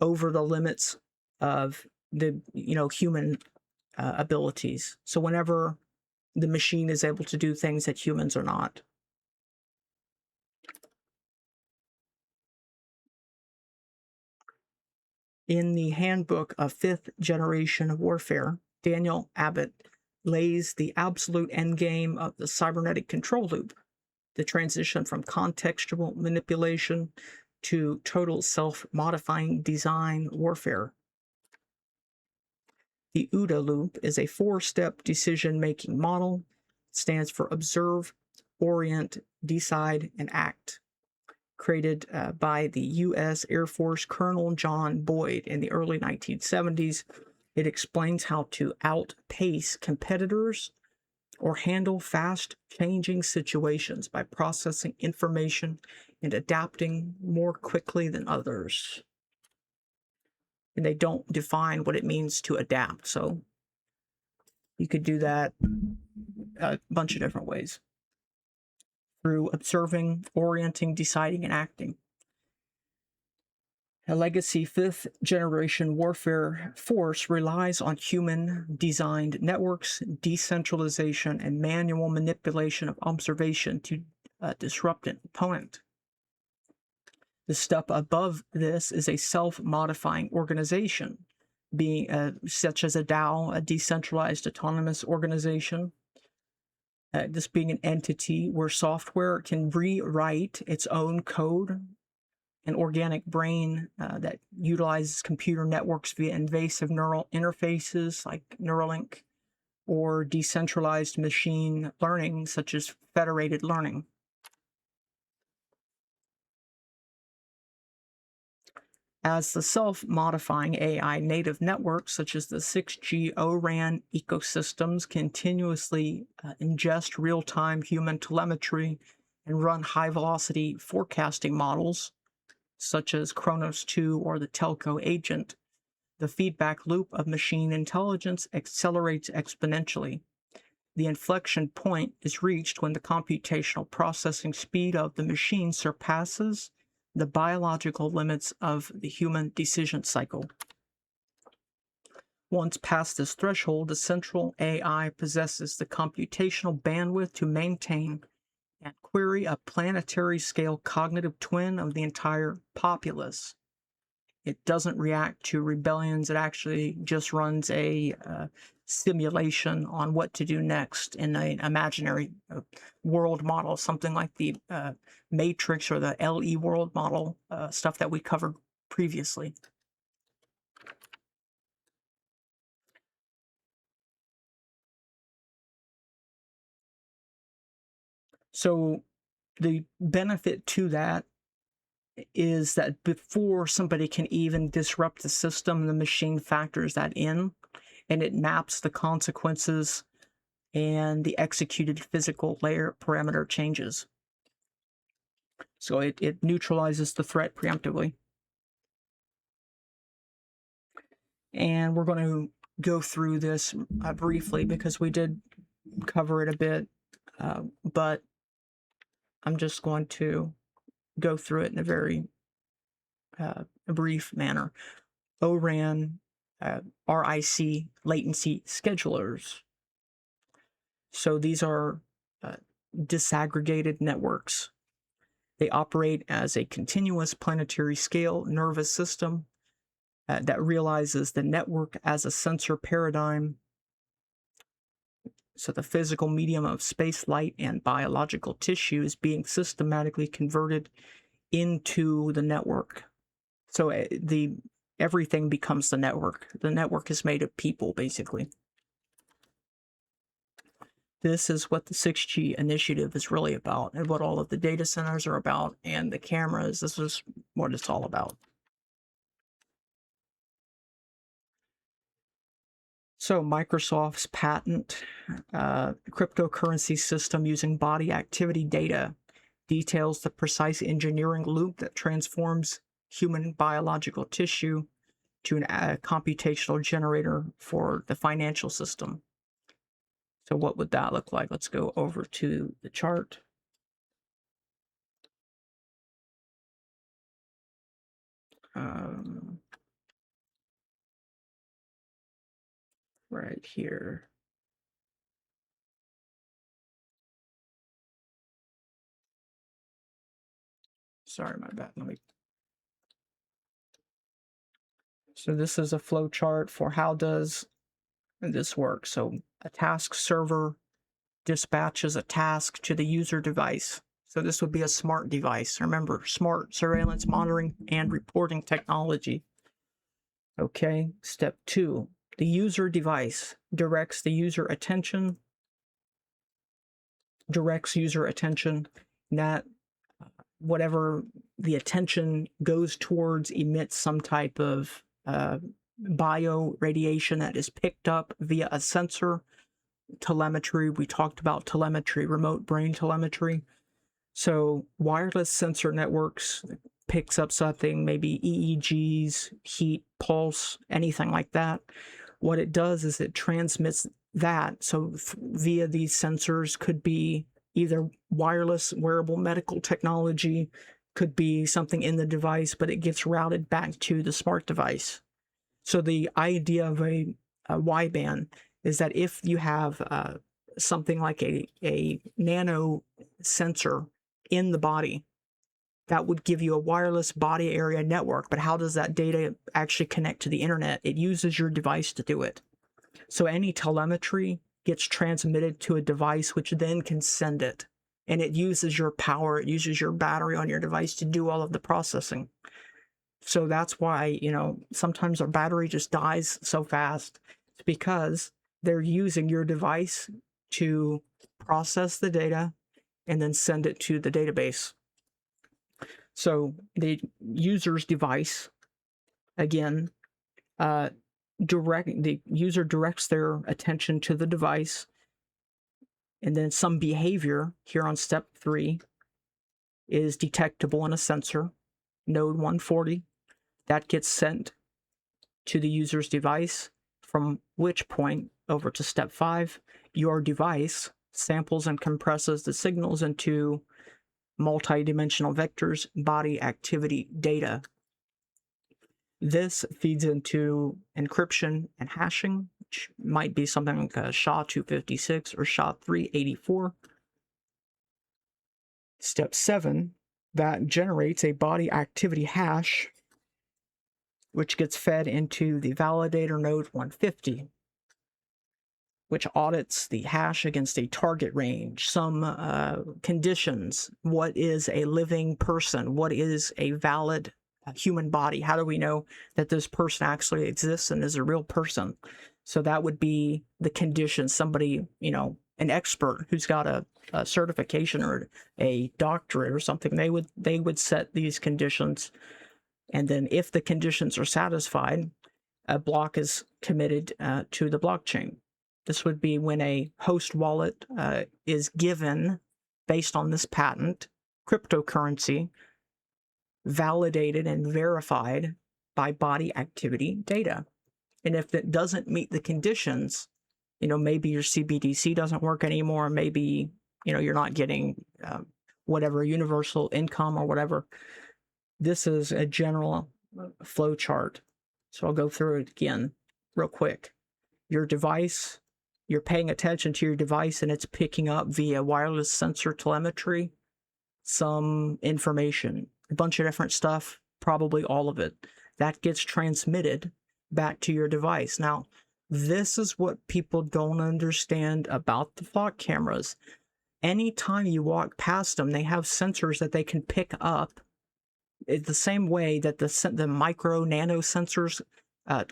over the limits of the human abilities. So whenever the machine is able to do things that humans are not. In the handbook of 5th generation warfare, Daniel Abbott lays the absolute endgame of the cybernetic control loop, the transition from contextual manipulation to total self-modifying design warfare. The OODA loop is a 4-step decision-making model. It stands for observe, orient, decide, and act. Created by the U.S. Air Force Colonel John Boyd in the early 1970s. It explains how to outpace competitors or handle fast-changing situations by processing information and adapting more quickly than others. And they don't define what it means to adapt, so you could do that a bunch of different ways. Through observing, orienting, deciding, and acting. A legacy 5th generation warfare force relies on human-designed networks, decentralization, and manual manipulation of observation to disrupt an opponent. The step above this is a self-modifying organization, being such as a DAO, a decentralized autonomous organization. This being an entity where software can rewrite its own code, an organic brain that utilizes computer networks via invasive neural interfaces like Neuralink, or decentralized machine learning such as federated learning. As the self-modifying AI native networks, such as the 6G O-RAN ecosystems, continuously ingest real-time human telemetry and run high-velocity forecasting models, such as Chronos 2 or the Telco agent, the feedback loop of machine intelligence accelerates exponentially. The inflection point is reached when the computational processing speed of the machine surpasses the biological limits of the human decision cycle. Once past this threshold, the central AI possesses the computational bandwidth to maintain and query a planetary scale cognitive twin of the entire populace. It doesn't react to rebellions. It actually just runs a simulation on what to do next in an imaginary world model, something like the Matrix or the LE world model, stuff that we covered previously. So the benefit to that is that before somebody can even disrupt the system, the machine factors that in, and it maps the consequences and the executed physical layer parameter changes. So it neutralizes the threat preemptively. And we're going to go through this briefly because we did cover it a bit, but I'm just going to go through it in a very brief manner. ORAN, RIC, latency schedulers. So these are disaggregated networks. They operate as a continuous planetary scale nervous system that realizes the network as a sensor paradigm. So the physical medium of space, light, and biological tissue is being systematically converted into the network. So everything becomes the network. The network is made of people, basically. This is what the 6G initiative is really about, and what all of the data centers are about, and the cameras. This is what it's all about. So Microsoft's patent cryptocurrency system using body activity data details the precise engineering loop that transforms human biological tissue to a computational generator for the financial system. So what would that look like? Let's go over to the chart. Right here. Sorry, my bad. So this is a flow chart for how does this work. So a task server dispatches a task to the user device. So this would be a smart device. Remember, smart surveillance monitoring and reporting technology. Okay, step 2. The user device directs user attention, that whatever the attention goes towards emits some type of bio radiation that is picked up via a sensor. Telemetry, we talked about telemetry, remote brain telemetry. So wireless sensor networks picks up something, maybe EEGs, heat, pulse, anything like that. What it does is it transmits that. So via these sensors, could be either wireless wearable medical technology, could be something in the device, but it gets routed back to the smart device. So the idea of a wideband is that if you have something like a nano sensor in the body, that would give you a wireless body area network. But how does that data actually connect to the internet? It uses your device to do it. So any telemetry gets transmitted to a device, which then can send it. And it uses your power, it uses your battery on your device to do all of the processing. So that's why, you know, sometimes our battery just dies so fast. It's because they're using your device to process the data and then send it to the database. So the user's device, again, the user directs their attention to the device, and then some behavior here on step 3 is detectable in a sensor, node 140. That gets sent to the user's device, from which point over to step 5, your device samples and compresses the signals into multi-dimensional vectors, body activity data. This feeds into encryption and hashing, which might be something like a SHA-256 or SHA-384. Step 7, that generates a body activity hash, which gets fed into the validator node 150, which audits the hash against a target range, some conditions. What is a living person? What is a valid human body? How do we know that this person actually exists and is a real person? So that would be the conditions. Somebody, you know, an expert who's got a certification or a doctorate or something, they would set these conditions. And then if the conditions are satisfied, a block is committed to the blockchain. This would be when a host wallet is given, based on this patent, cryptocurrency, validated and verified by body activity data. And if it doesn't meet the conditions, you know, maybe your CBDC doesn't work anymore, maybe, you know, you're not getting whatever universal income or whatever. This is a general flow chart. So I'll go through it again real quick. Your device, you're paying attention to your device and it's picking up via wireless sensor telemetry some information, a bunch of different stuff, probably all of it. That gets transmitted back to your device. Now, this is what people don't understand about the flock cameras. Anytime you walk past them, they have sensors that they can pick up. It's the same way that the micro nano sensors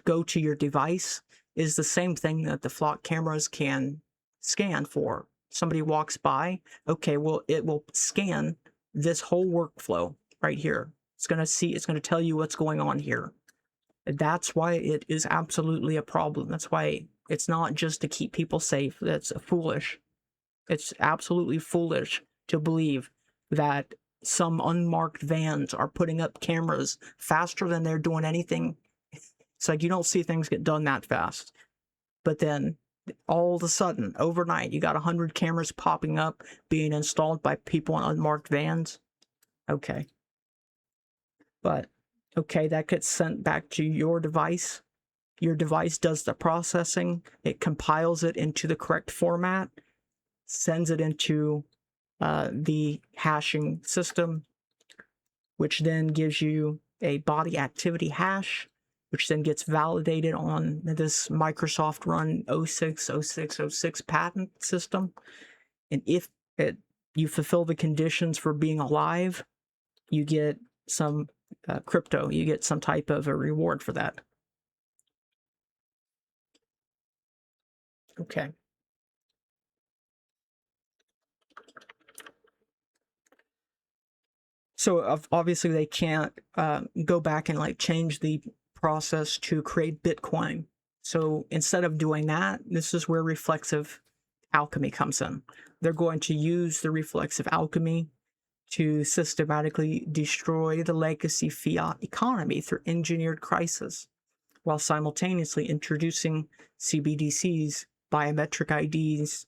go to your device is the same thing that the flock cameras can scan for. Somebody walks by, okay, well, it will scan this whole workflow right here. It's going to tell you what's going on here. That's why it is absolutely a problem. That's why it's not just to keep people safe. That's foolish. It's absolutely foolish to believe that some unmarked vans are putting up cameras faster than they're doing anything. It's like you don't see things get done that fast. But then all of a sudden, overnight, you got 100 cameras popping up, being installed by people in unmarked vans. Okay. But, okay, that gets sent back to your device. Your device does the processing. It compiles it into the correct format, sends it into the hashing system, which then gives you a body activity hash, which then gets validated on this Microsoft run 060606 patent system. And if you fulfill the conditions for being alive, you get some crypto, you get some type of a reward for that. Okay. So obviously they can't go back and like change the process to create Bitcoin. So instead of doing that, this is where reflexive alchemy comes in. They're going to use the reflexive alchemy to systematically destroy the legacy fiat economy through engineered crisis, while simultaneously introducing CBDCs, biometric IDs,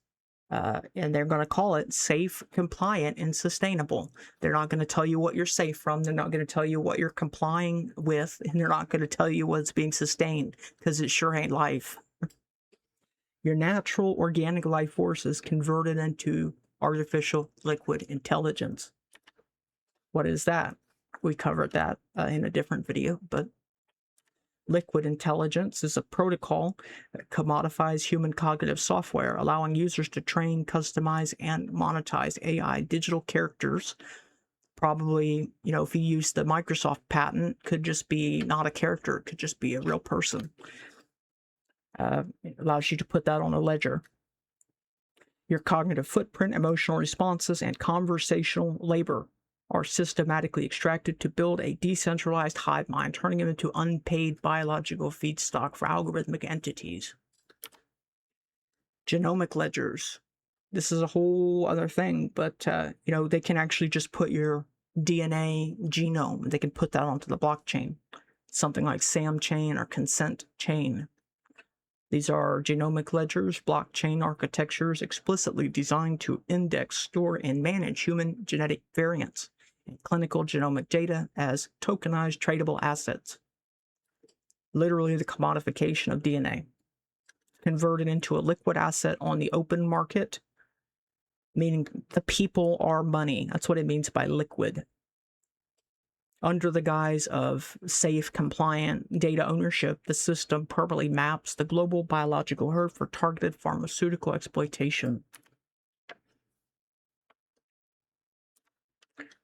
and they're going to call it safe, compliant, and sustainable. They're not going to tell you what you're safe from. They're not going to tell you what you're complying with, and they're not going to tell you what's being sustained, because it sure ain't life. Your natural organic life force is converted into artificial liquid intelligence. What is that? We covered that in a different video, but liquid intelligence is a protocol that commodifies human cognitive software, allowing users to train, customize, and monetize AI digital characters. Probably, if you use the Microsoft patent, could just be not a character, it could just be a real person. It allows you to put that on a ledger. Your cognitive footprint, emotional responses, and conversational labor are systematically extracted to build a decentralized hive mind, turning them into unpaid biological feedstock for algorithmic entities. Genomic ledgers. This is a whole other thing, but they can actually just put your DNA genome, they can put that onto the blockchain, something like SAM chain or consent chain. These are genomic ledgers, blockchain architectures explicitly designed to index, store, and manage human genetic variants and clinical genomic data as tokenized tradable assets. Literally the commodification of DNA. Converted into a liquid asset on the open market, meaning the people are money. That's what it means by liquid. Under the guise of safe, compliant data ownership, the system properly maps the global biological herd for targeted pharmaceutical exploitation.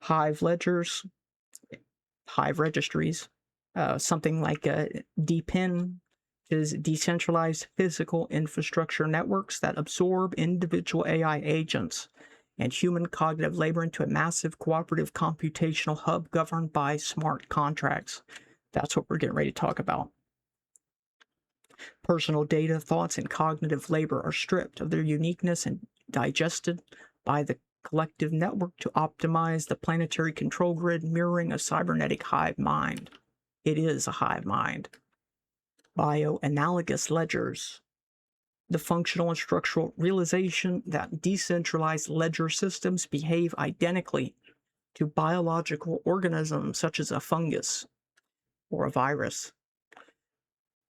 Hive ledgers, Hive registries, something like a DPIN is decentralized physical infrastructure networks that absorb individual AI agents and human cognitive labor into a massive cooperative computational hub governed by smart contracts. That's what we're getting ready to talk about. Personal data, thoughts, and cognitive labor are stripped of their uniqueness and digested by the collective network to optimize the planetary control grid, mirroring a cybernetic hive mind. It is a hive mind. Bioanalogous ledgers. The functional and structural realization that decentralized ledger systems behave identically to biological organisms such as a fungus or a virus,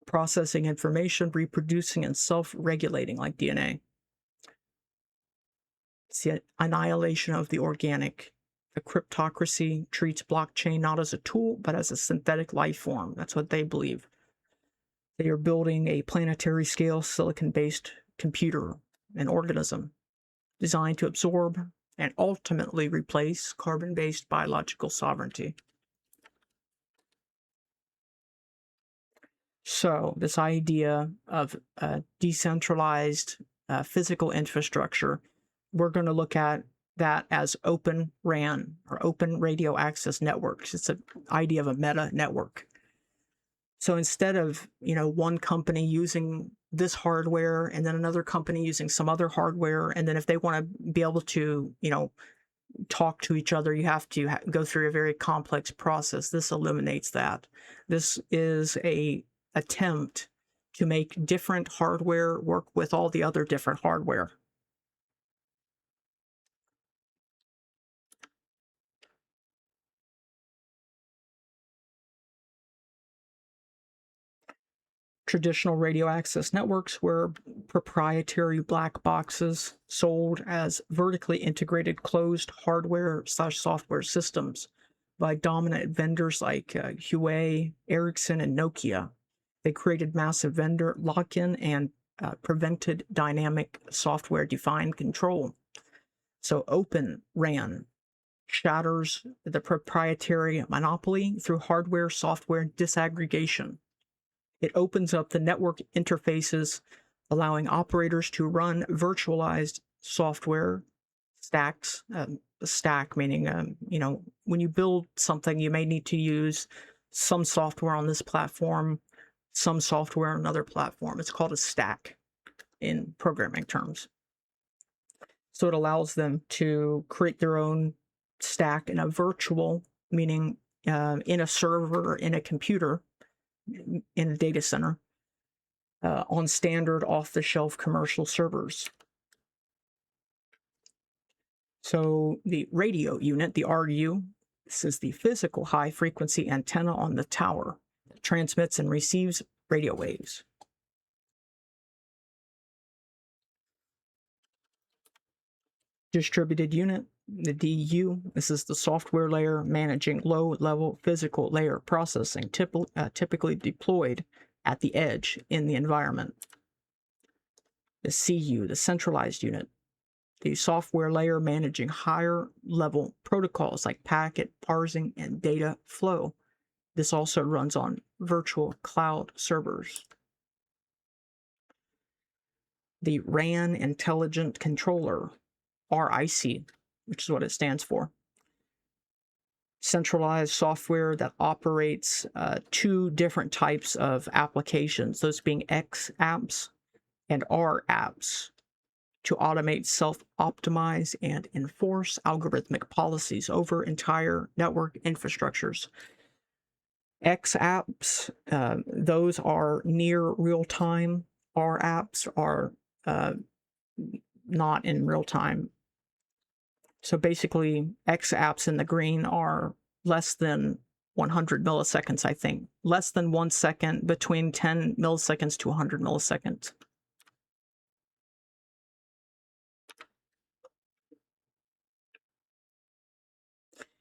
processing information, reproducing, and self-regulating like DNA. It's the annihilation of the organic. The cryptocracy treats blockchain not as a tool, but as a synthetic life form. That's what they believe. They are building a planetary scale silicon-based computer, an organism, designed to absorb and ultimately replace carbon-based biological sovereignty. So this idea of decentralized physical infrastructure, we're going to look at that as Open RAN, or Open Radio Access Networks. It's an idea of a meta network. So instead of, one company using this hardware and then another company using some other hardware, and then if they want to be able to, talk to each other, you have to go through a very complex process. This eliminates that. This is an attempt to make different hardware work with all the other different hardware. Traditional radio access networks were proprietary black boxes sold as vertically integrated closed hardware/software systems by dominant vendors like Huawei, Ericsson, and Nokia. They created massive vendor lock-in and prevented dynamic software-defined control. So Open RAN shatters the proprietary monopoly through hardware-software disaggregation. It opens up the network interfaces, allowing operators to run virtualized software stacks. A stack meaning, when you build something, you may need to use some software on this platform, some software on another platform. It's called a stack in programming terms. So it allows them to create their own stack in a virtual, meaning in a server, in a computer, in a data center, on standard off-the-shelf commercial servers. So the radio unit, the RU, this is the physical high-frequency antenna on the tower that transmits and receives radio waves. Distributed unit, The DU, this is the software layer managing low-level physical layer processing, typically deployed at the edge in the environment. The CU, the centralized unit, the software layer managing higher-level protocols like packet parsing and data flow. This also runs on virtual cloud servers. The RAN Intelligent Controller, RIC, which is what it stands for. Centralized software that operates two different types of applications, those being X apps and R apps, to automate, self-optimize, and enforce algorithmic policies over entire network infrastructures. X apps, those are near real-time. R apps are not in real time. So basically, X apps in the green are less than 100 milliseconds, I think. Less than 1 second, between 10 milliseconds to 100 milliseconds.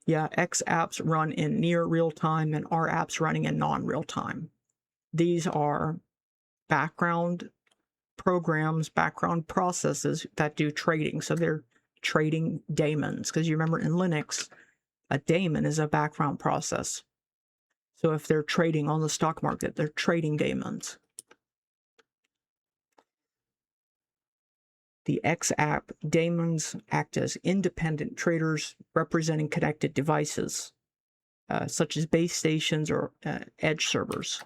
Yeah, X apps run in near real time and R apps running in non-real time. These are background programs, background processes that do trading. So they're trading daemons, because you remember in Linux, a daemon is a background process. So if they're trading on the stock market, they're trading daemons. The X app daemons act as independent traders representing connected devices, such as base stations or edge servers.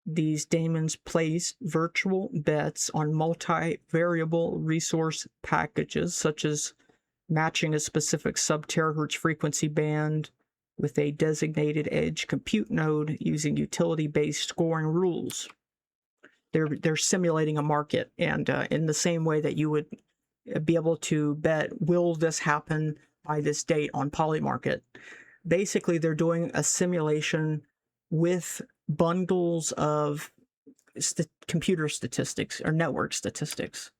These daemons place virtual bets on multi-variable resource packages, such as matching a specific sub-terahertz frequency band with a designated edge compute node using utility-based scoring rules. They're simulating a market, and in the same way that you would be able to bet, will this happen by this date on Polymarket? Basically, they're doing a simulation with bundles of computer statistics or network statistics.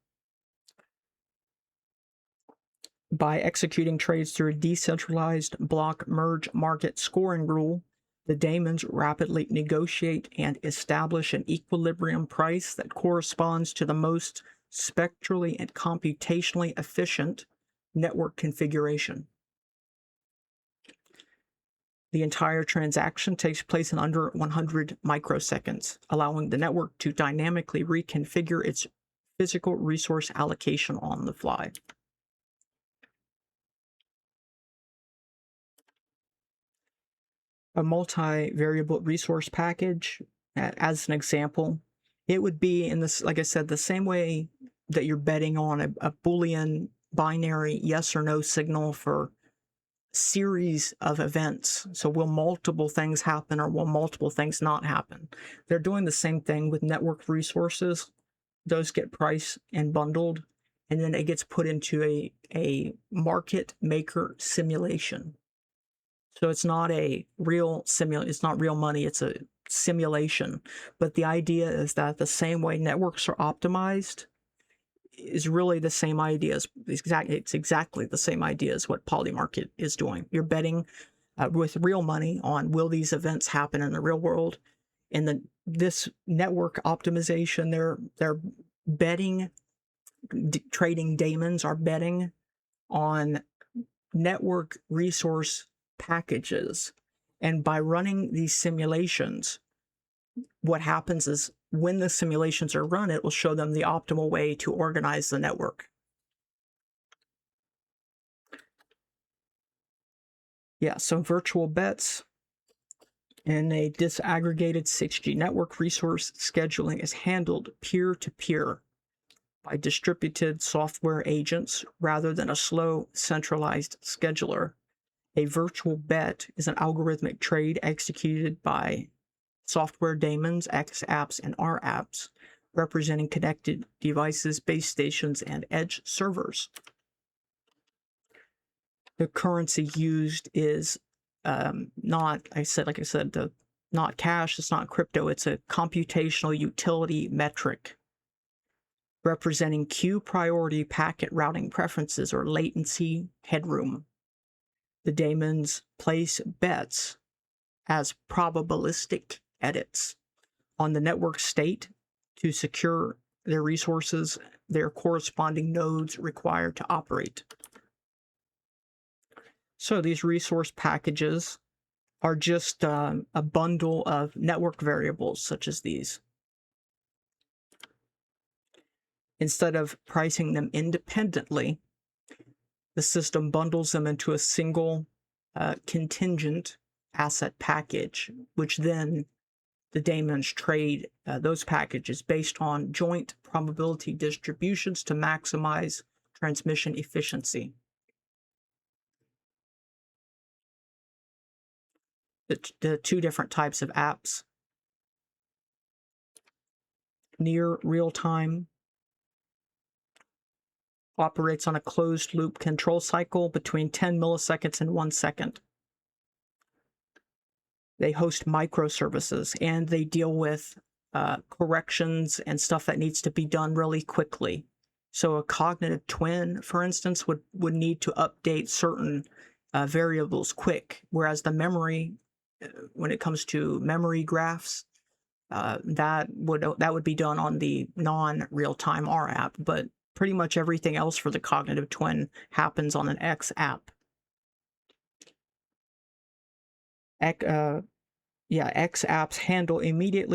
By executing trades through a decentralized block merge market scoring rule, the daemons rapidly negotiate and establish an equilibrium price that corresponds to the most spectrally and computationally efficient network configuration. The entire transaction takes place in under 100 microseconds, allowing the network to dynamically reconfigure its physical resource allocation on the fly. A multi-variable resource package, as an example, it would be in this, like I said, the same way that you're betting on a Boolean binary yes or no signal for series of events. So will multiple things happen or will multiple things not happen? They're doing the same thing with network resources. Those get priced and bundled, and then it gets put into a market maker simulation. So it's not a real it's not real money, it's a simulation. But the idea is that the same way networks are optimized is really the same idea. It's exactly the same idea as what Polymarket is doing. You're betting with real money on, will these events happen in the real world? And this network optimization, they're betting, trading daemons are betting on network resource packages. And by running these simulations, what happens is when the simulations are run, it will show them the optimal way to organize the network. Yeah, so virtual bets in a disaggregated 6G network, resource scheduling is handled peer-to-peer by distributed software agents rather than a slow centralized scheduler. A virtual bet is an algorithmic trade executed by software daemons, X apps, and R apps, representing connected devices, base stations, and edge servers. The currency used is not cash, it's not crypto, it's a computational utility metric. representing queue priority packet routing preferences or latency headroom. The daemons place bets as probabilistic edits on the network state to secure their resources, their corresponding nodes required to operate. So these resource packages are just a bundle of network variables such as these. Instead of pricing them independently, the system bundles them into a single contingent asset package, which then the daemons trade those packages based on joint probability distributions to maximize transmission efficiency. The two different types of apps. Near real-time operates on a closed-loop control cycle between 10 milliseconds and 1 second. They host microservices, and they deal with corrections and stuff that needs to be done really quickly. So a cognitive twin, for instance, would need to update certain variables quick, whereas the memory, when it comes to memory graphs, that would be done on the non-real-time R app, but pretty much everything else for the cognitive twin happens on an X app. X apps handle immediate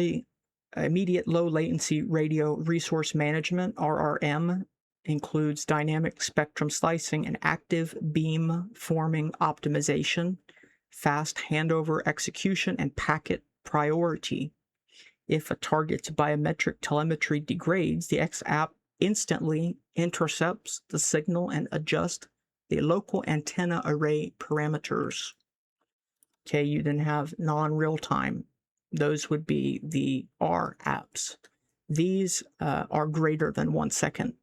low latency radio resource management, RRM, includes dynamic spectrum slicing and active beam forming optimization, fast handover execution, and packet priority. If a target's biometric telemetry degrades, the X app instantly intercepts the signal and adjusts the local antenna array parameters. Okay, you then have non-real-time. Those would be the R apps. These are greater than 1 second.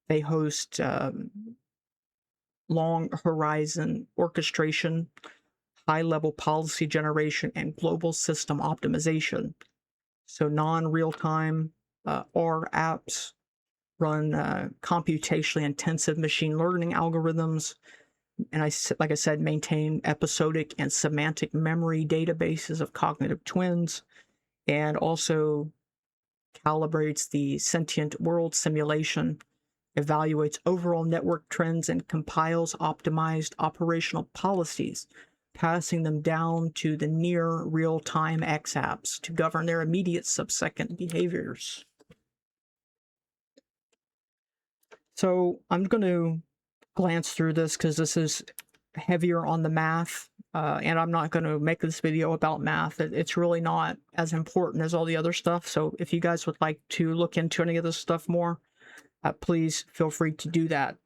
They host long horizon orchestration, high-level policy generation, and global system optimization. So non-real-time R apps run computationally intensive machine learning algorithms, and like I said, maintain episodic and semantic memory databases of cognitive twins, and also calibrates the sentient world simulation, evaluates overall network trends, and compiles optimized operational policies, passing them down to the near real-time X apps to govern their immediate sub-second behaviors. So I'm going to glance through this because this is heavier on the math, and I'm not going to make this video about math. It's really not as important as all the other stuff. So if you guys would like to look into any of this stuff more, please feel free to do that.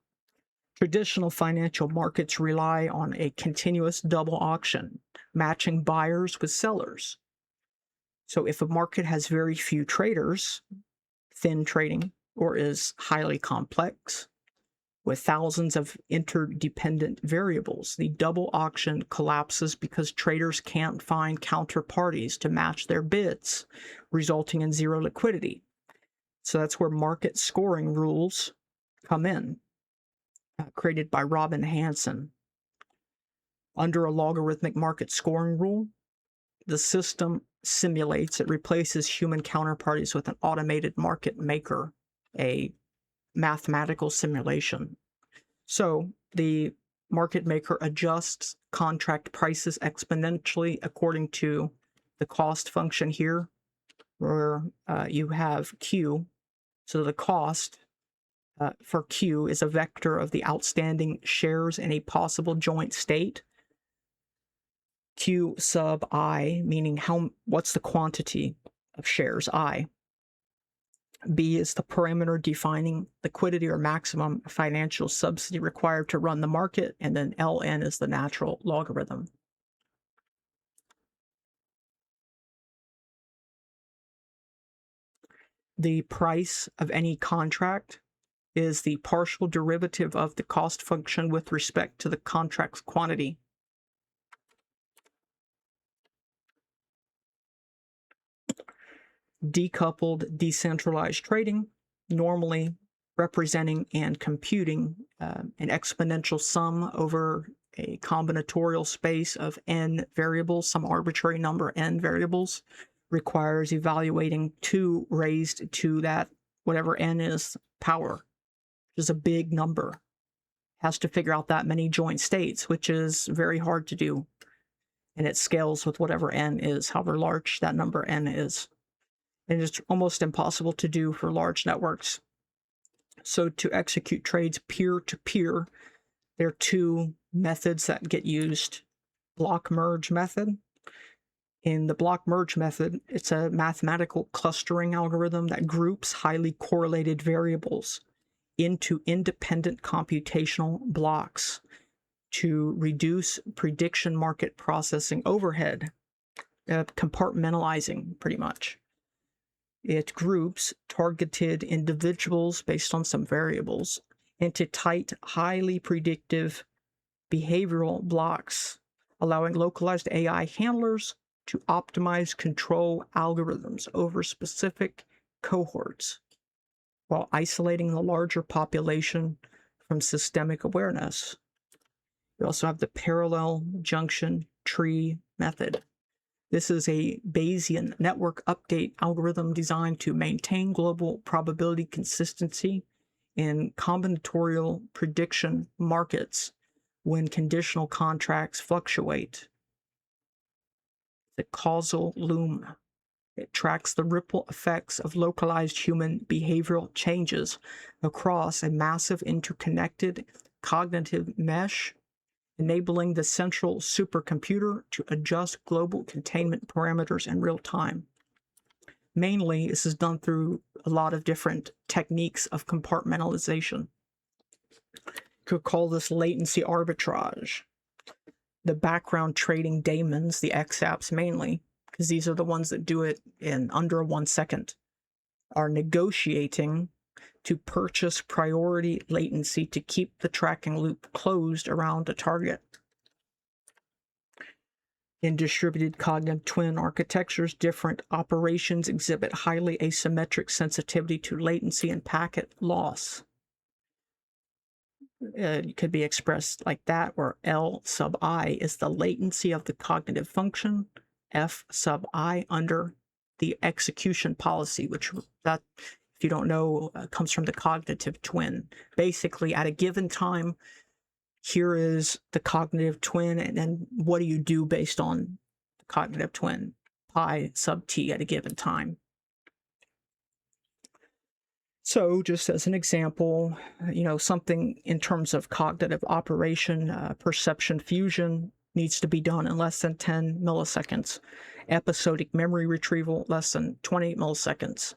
Traditional financial markets rely on a continuous double auction, matching buyers with sellers. So if a market has very few traders, thin trading, or is highly complex, with thousands of interdependent variables, the double auction collapses because traders can't find counterparties to match their bids, resulting in zero liquidity. So that's where market scoring rules come in, created by Robin Hanson. Under a logarithmic market scoring rule, the system simulates, it replaces human counterparties with an automated market maker, a mathematical simulation. So the market maker adjusts contract prices exponentially according to the cost function here, where you have Q. So the cost for Q is a vector of the outstanding shares in a possible joint state. Q sub I, meaning what's the quantity of shares I. B is the parameter defining liquidity or maximum financial subsidy required to run the market, and then Ln is the natural logarithm. The price of any contract is the partial derivative of the cost function with respect to the contract's quantity. decoupled, decentralized trading, normally representing and computing an exponential sum over a combinatorial space of n variables, some arbitrary number n variables, requires evaluating 2 raised to that whatever n is power, which is a big number. Has to figure out that many joint states, which is very hard to do. And it scales with whatever n is, however large that number n is. And it's almost impossible to do for large networks. So to execute trades peer-to-peer, there are 2 methods that get used. Block merge method. In the block merge method, it's a mathematical clustering algorithm that groups highly correlated variables into independent computational blocks to reduce prediction market processing overhead, compartmentalizing pretty much. It groups targeted individuals based on some variables into tight, highly predictive behavioral blocks, allowing localized AI handlers to optimize control algorithms over specific cohorts, while isolating the larger population from systemic awareness. We also have the parallel junction tree method. This is a Bayesian network update algorithm designed to maintain global probability consistency in combinatorial prediction markets when conditional contracts fluctuate. The causal loom. It tracks the ripple effects of localized human behavioral changes across a massive interconnected cognitive mesh, enabling the central supercomputer to adjust global containment parameters in real time. Mainly, this is done through a lot of different techniques of compartmentalization. You could call this latency arbitrage. The background trading daemons, the XApps mainly, because these are the ones that do it in under 1 second, are negotiating to purchase priority latency to keep the tracking loop closed around a target. In distributed cognitive twin architectures, different operations exhibit highly asymmetric sensitivity to latency and packet loss. It could be expressed like that, where L sub I is the latency of the cognitive function, F sub I under the execution policy, which that, if you don't know, comes from the cognitive twin. Basically, at a given time, here is the cognitive twin, and then what do you do based on the cognitive twin? Pi sub t at a given time. So just as an example, something in terms of cognitive operation, perception fusion needs to be done in less than 10 milliseconds. Episodic memory retrieval, less than 20 milliseconds.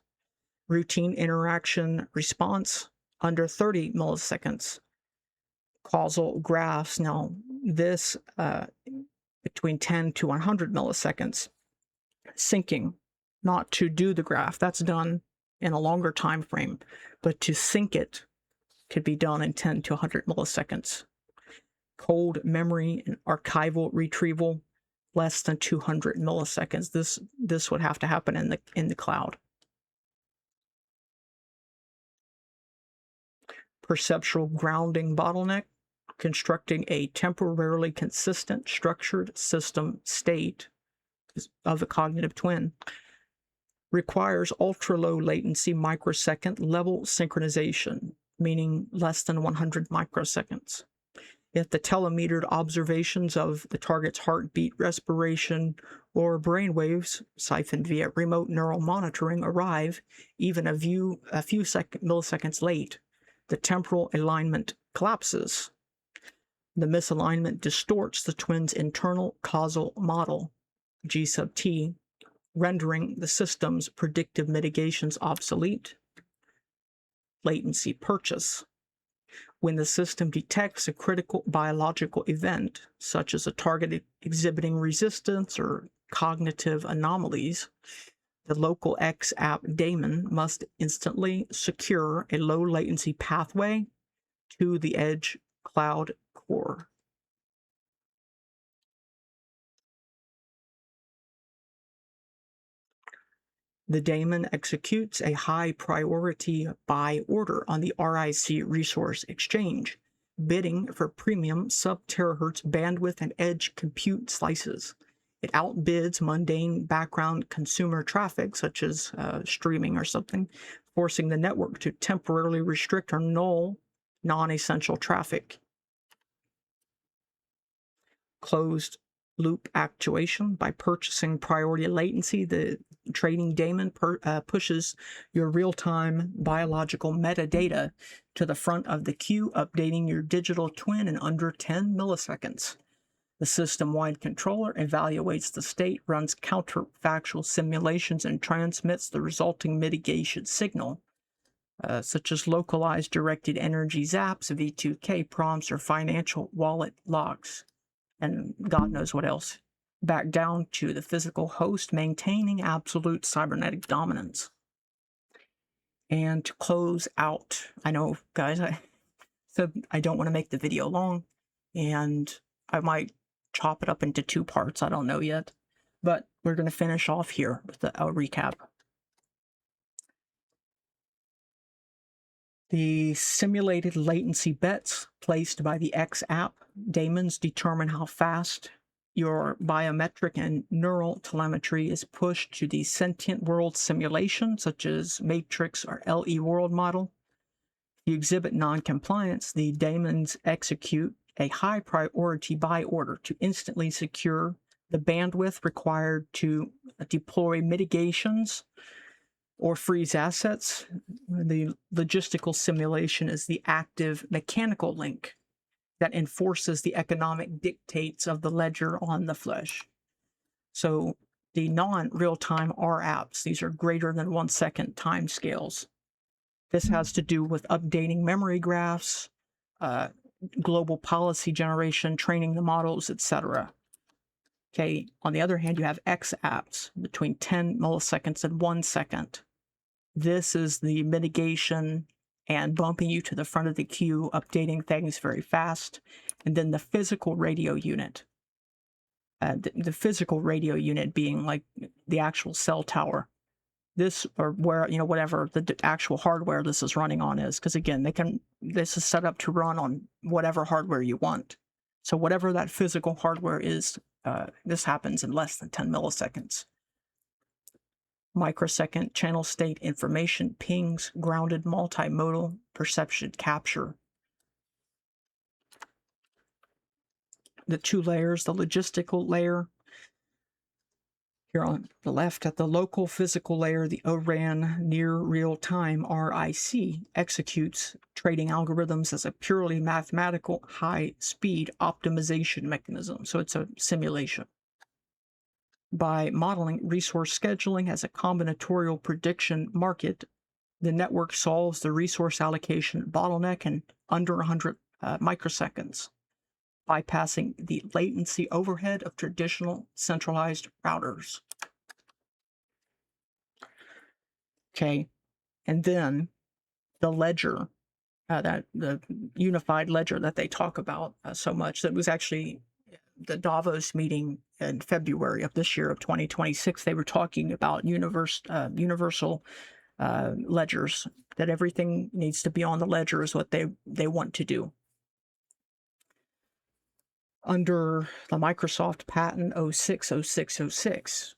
Routine interaction response, under 30 milliseconds. Causal graphs, now this between 10 to 100 milliseconds. Syncing, not to do the graph, that's done in a longer time frame, but to sync it could be done in 10 to 100 milliseconds. Cold memory and archival retrieval, less than 200 milliseconds. This would have to happen in the cloud. Perceptual grounding bottleneck, constructing a temporarily consistent structured system state of a cognitive twin, requires ultra-low latency microsecond level synchronization, meaning less than 100 microseconds. If the telemetered observations of the target's heartbeat, respiration, or brainwaves, siphoned via remote neural monitoring, arrive even a few milliseconds late, the temporal alignment collapses. The misalignment distorts the twin's internal causal model, G sub t, rendering the system's predictive mitigations obsolete. Latency purchase. When the system detects a critical biological event, such as a target exhibiting resistance or cognitive anomalies, the local XApp daemon must instantly secure a low latency pathway to the edge cloud core. The daemon executes a high priority buy order on the RIC resource exchange, bidding for premium sub-terahertz bandwidth and edge compute slices. It outbids mundane background consumer traffic, such as streaming or something, forcing the network to temporarily restrict or null non-essential traffic. Closed loop actuation. By purchasing priority latency, the trading daemon pushes your real-time biological metadata to the front of the queue, updating your digital twin in under 10 milliseconds. The system-wide controller evaluates the state, runs counterfactual simulations, and transmits the resulting mitigation signal, such as localized directed energy zaps, V2K prompts, or financial wallet logs, and God knows what else, back down to the physical host, maintaining absolute cybernetic dominance. And to close out, I know, guys, I said I don't want to make the video long, and I might chop it up into 2 parts. I don't know yet, but we're going to finish off here with a recap. The simulated latency bets placed by the X app daemons determine how fast your biometric and neural telemetry is pushed to the sentient world simulation, such as Matrix or LE world model. If you exhibit non-compliance, the daemons execute a high priority buy order to instantly secure the bandwidth required to deploy mitigations or freeze assets. The logistical simulation is the active mechanical link that enforces the economic dictates of the ledger on the flesh. So the non-real-time R apps, these are greater than 1 second time scales. This has to do with updating memory graphs, global policy generation, training the models, etc. Okay, on the other hand, you have X apps between 10 milliseconds and 1 second. This is the mitigation and bumping you to the front of the queue, updating things very fast. And then the physical radio unit. The physical radio unit being like the actual cell tower. This, or where, you know, whatever the actual hardware this is running on is, because again, this is set up to run on whatever hardware you want. So whatever that physical hardware is, this happens in less than 10 milliseconds. Microsecond channel state information pings, grounded multimodal perception capture. The 2 layers, the logistical layer. Here on the left, at the local physical layer, the ORAN near real-time RIC executes trading algorithms as a purely mathematical high-speed optimization mechanism. So it's a simulation. By modeling resource scheduling as a combinatorial prediction market, the network solves the resource allocation bottleneck in under 100 microseconds, bypassing the latency overhead of traditional centralized routers. Okay, and then the ledger, the unified ledger that they talk about so much, that was actually the Davos meeting in February of this year of 2026. They were talking about universal ledgers, that everything needs to be on the ledger is what they want to do. Under the Microsoft patent 060606,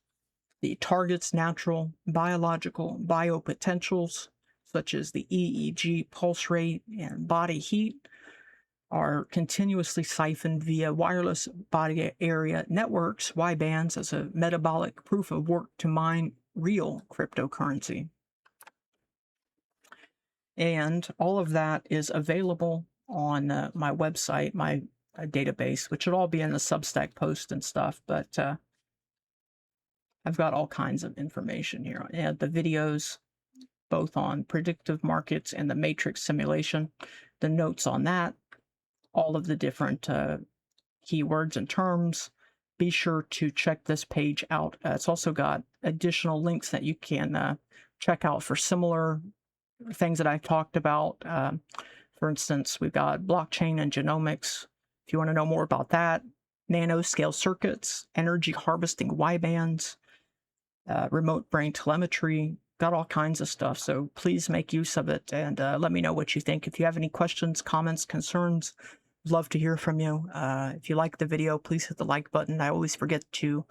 the target's natural biological biopotentials, such as the EEG pulse rate and body heat, are continuously siphoned via wireless body area networks, Y-bands, as a metabolic proof of work to mine real cryptocurrency. And all of that is available on my website, my database, which should all be in the Substack post and stuff, but I've got all kinds of information here. And the videos, both on predictive markets and the matrix simulation, the notes on that, all of the different keywords and terms. Be sure to check this page out. It's also got additional links that you can check out for similar things that I talked about. For instance, we've got blockchain and genomics. If you want to know more about that, nanoscale circuits, energy harvesting Y-bands, remote brain telemetry, got all kinds of stuff. So please make use of it and let me know what you think. If you have any questions, comments, concerns, love to hear from you. If you like the video, please hit the like button. I always forget to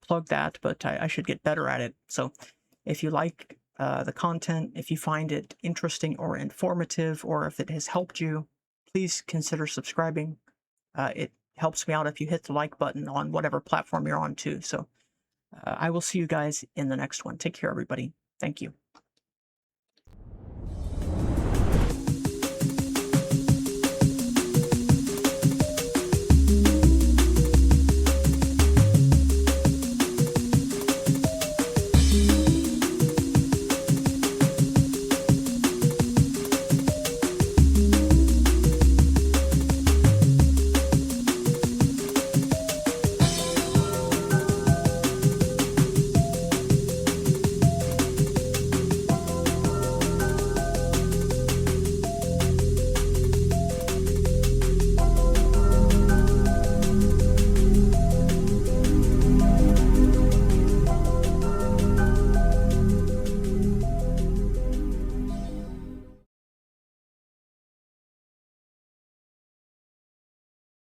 plug that, but I should get better at it. So if you like the content, if you find it interesting or informative, or if it has helped you, please consider subscribing. It helps me out if you hit the like button on whatever platform you're on too. So I will see you guys in the next one. Take care, everybody. Thank you.